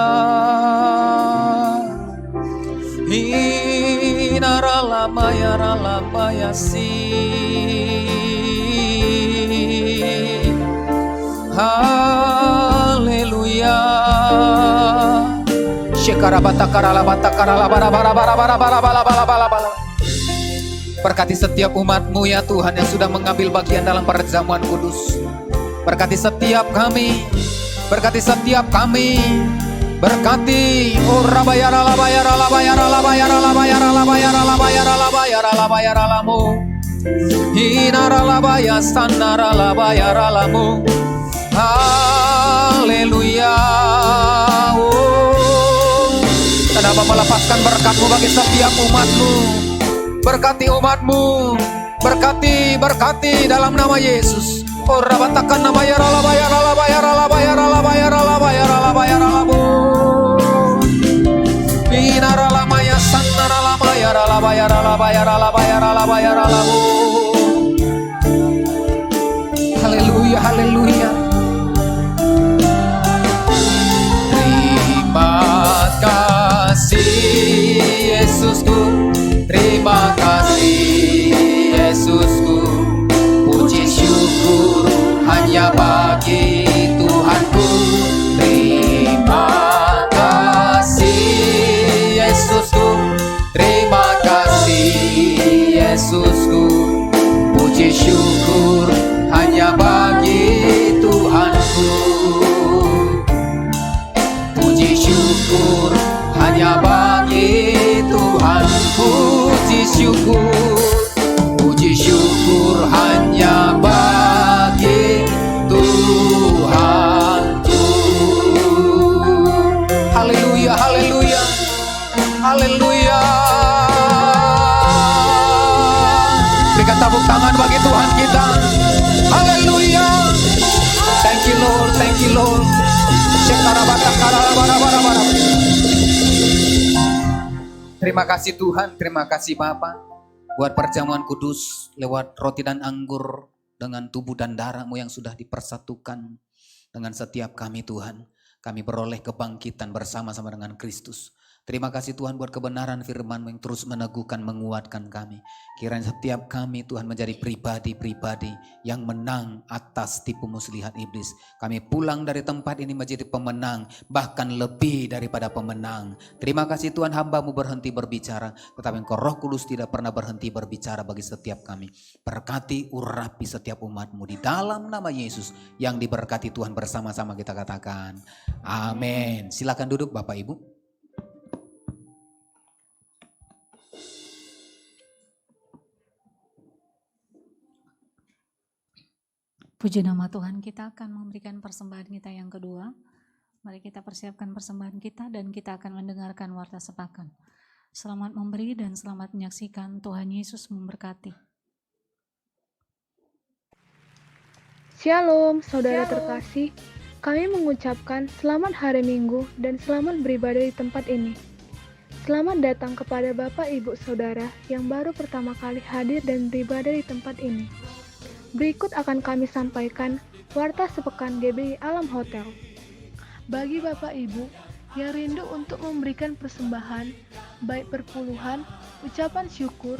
Hinarala mayarala bayasi. Haleluya. Shekarabata karala bata karala bara bara bara bara bara bara bara bara bara. Berkati setiap umat-Mu ya Tuhan yang sudah mengambil bagian dalam perjamuan kudus. Berkati setiap kami. Berkati setiap kami. Berkati urabayarala bayarala bayarala bayarala bayarala bayarala bayarala bayarala bayaralamu. Hinarala bayasanarala bayaralamu. Haleluya. Kenapa melepaskan berkat-Mu bagi setiap umat-Mu? Berkati umat-Mu, berkati dalam nama Yesus. Ora batakan nama bayarala bayarala bayarala bayarala bayarala bayarala bayaralamu. Binarala maya sanarala bayarala bayarala bayarala bayarala bayaralamu. Haleluya, haleluya. Terima kasih Yesusku. Terima kasih Yesusku, puji syukur hanya bagi Tuhanku. Terima kasih Yesusku, terima kasih Yesusku, puji syukur hanya bagi Tuhanku. Puji syukur hanya bagi Tuhan. Puji syukur hanya bagi Tuhanku. Haleluya, haleluya, haleluya. Berikan tepuk tangan bagi Tuhan kita. Haleluya. Thank you Lord, thank you Lord. Terima kasih Tuhan, terima kasih Bapa buat perjamuan kudus lewat roti dan anggur dengan tubuh dan darah-Mu yang sudah dipersatukan dengan setiap kami Tuhan. Kami beroleh kebangkitan bersama-sama dengan Kristus. Terima kasih Tuhan buat kebenaran firman-Mu yang terus meneguhkan, menguatkan kami. Kiranya setiap kami Tuhan menjadi pribadi-pribadi yang menang atas tipu muslihat iblis. Kami pulang dari tempat ini menjadi pemenang, bahkan lebih daripada pemenang. Terima kasih Tuhan, hamba-Mu berhenti berbicara, tetapi Engkau Roh Kudus tidak pernah berhenti berbicara bagi setiap kami. Berkati, urapi setiap umat-Mu di dalam nama Yesus yang diberkati Tuhan. Bersama-sama kita katakan amin. Silakan duduk Bapak Ibu. Puji nama Tuhan, kita akan memberikan persembahan kita yang kedua. Mari kita persiapkan persembahan kita dan kita akan mendengarkan warta sepakan. Selamat memberi dan selamat menyaksikan. Tuhan Yesus memberkati. Shalom, saudara terkasih. Kami mengucapkan selamat hari Minggu dan selamat beribadah di tempat ini. Selamat datang kepada Bapak, Ibu, Saudara yang baru pertama kali hadir dan beribadah di tempat ini. Berikut akan kami sampaikan warta sepekan GBI Alam Hotel. Bagi Bapak Ibu yang rindu untuk memberikan persembahan, baik perpuluhan, ucapan syukur,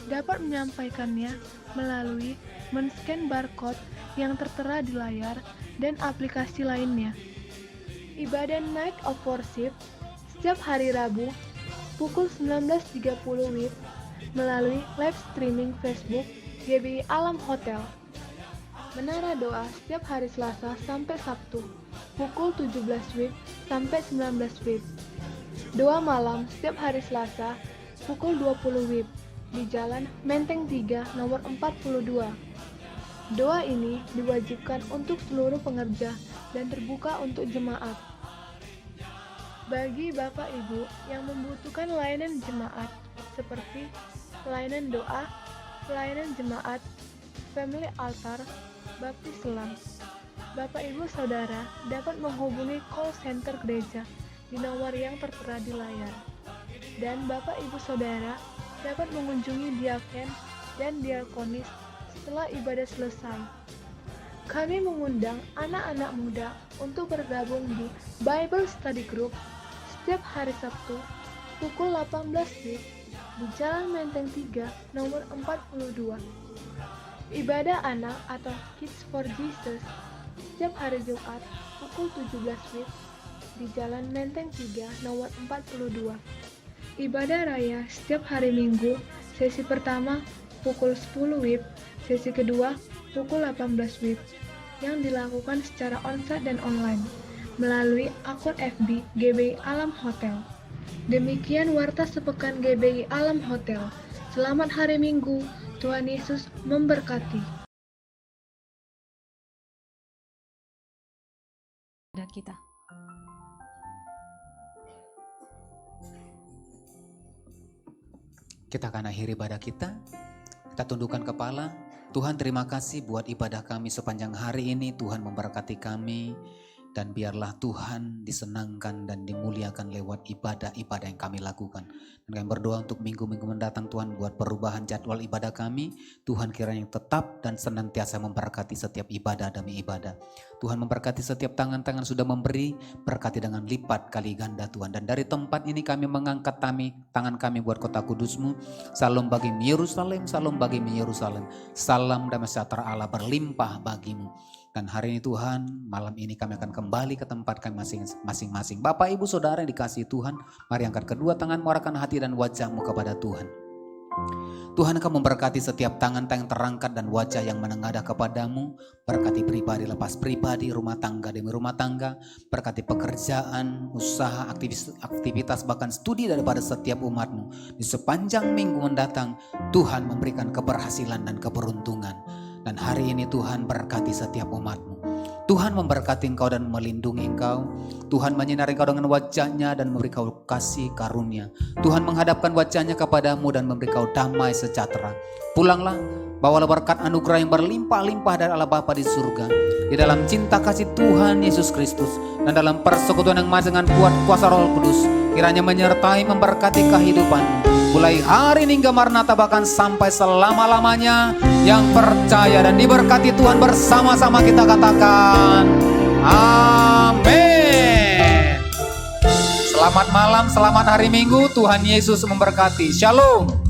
dapat menyampaikannya melalui men-scan barcode yang tertera di layar dan aplikasi lainnya. Ibadah Night of Worship setiap hari Rabu pukul 19.30 WIB melalui live streaming Facebook GBI Alam Hotel. Menara doa setiap hari Selasa sampai Sabtu pukul 17 WIB sampai 19 WIB. Doa malam setiap hari Selasa pukul 20 WIB di Jalan Menteng 3 nomor 42. Doa ini diwajibkan untuk seluruh pengerja dan terbuka untuk jemaat. Bagi Bapak Ibu yang membutuhkan layanan jemaat seperti pelayanan doa, pelayanan jemaat, family altar, baptis selam, Bapak Ibu Saudara dapat menghubungi call center gereja di nomor yang tertera di layar. Dan Bapak Ibu Saudara dapat mengunjungi diaken dan diakonis setelah ibadah selesai. Kami mengundang anak-anak muda untuk bergabung di Bible Study Group setiap hari Sabtu pukul 18 WIB di Jalan Menteng 3 nomor 42. Ibadah anak atau Kids for Jesus setiap hari Jumat pukul 17 WIB di Jalan Menteng 3 nomor 42. Ibadah raya setiap hari Minggu, sesi pertama pukul 10 WIB, sesi kedua pukul 18 WIB, yang dilakukan secara onsite dan online melalui akun FB GBI Alam Hotel. Demikian warta sepekan GBI Alam Hotel. Selamat hari Minggu, Tuhan Yesus memberkati. Kita. Kita akan akhiri ibadah kita. Kita tundukkan kepala. Tuhan, terima kasih buat ibadah kami sepanjang hari ini. Tuhan memberkati kami. Dan biarlah Tuhan disenangkan dan dimuliakan lewat ibadah-ibadah yang kami lakukan. Dan kami berdoa untuk minggu-minggu mendatang Tuhan buat perubahan jadwal ibadah kami. Tuhan kiranya tetap dan senantiasa memberkati setiap ibadah demi ibadah. Tuhan memberkati setiap tangan-tangan sudah memberi, berkati dengan lipat kali ganda Tuhan. Dan dari tempat ini kami mengangkat tangan kami buat kota kudus-Mu. Salam bagi Yerusalem, salam bagi Yerusalem. Salam damai sejahtera Allah berlimpah bagimu. Dan hari ini Tuhan, malam ini kami akan kembali ke tempat kami masing-masing. Bapak Ibu Saudara yang dikasihi Tuhan, mari angkat kedua tangan, arahkan hati dan wajahmu kepada Tuhan. Tuhan akan memberkati setiap tangan-tangan terangkat dan wajah yang menengadah kepadamu. Berkati pribadi lepas pribadi, rumah tangga demi rumah tangga. Berkati pekerjaan, usaha, aktivitas bahkan studi daripada setiap umatmu. Di sepanjang minggu mendatang, Tuhan memberikan keberhasilan dan keberuntungan. Dan hari ini Tuhan berkati setiap umatmu. Tuhan memberkati engkau dan melindungi engkau. Tuhan menyinari engkau dengan wajahnya dan memberi kau kasih karunia. Tuhan menghadapkan wajahnya kepadamu dan memberi kau damai sejahtera. Pulanglah, bawalah berkat anugerah yang berlimpah-limpah dari Allah Bapa di surga. Di dalam cinta kasih Tuhan Yesus Kristus dan dalam persekutuan yang maha dengan kuat kuasa Roh Kudus, kiranya menyertai memberkati kehidupanmu. Mulai hari ini hingga Maranatha bahkan sampai selama-lamanya. Yang percaya dan diberkati Tuhan bersama-sama kita katakan amin. Selamat malam, selamat hari Minggu. Tuhan Yesus memberkati. Shalom.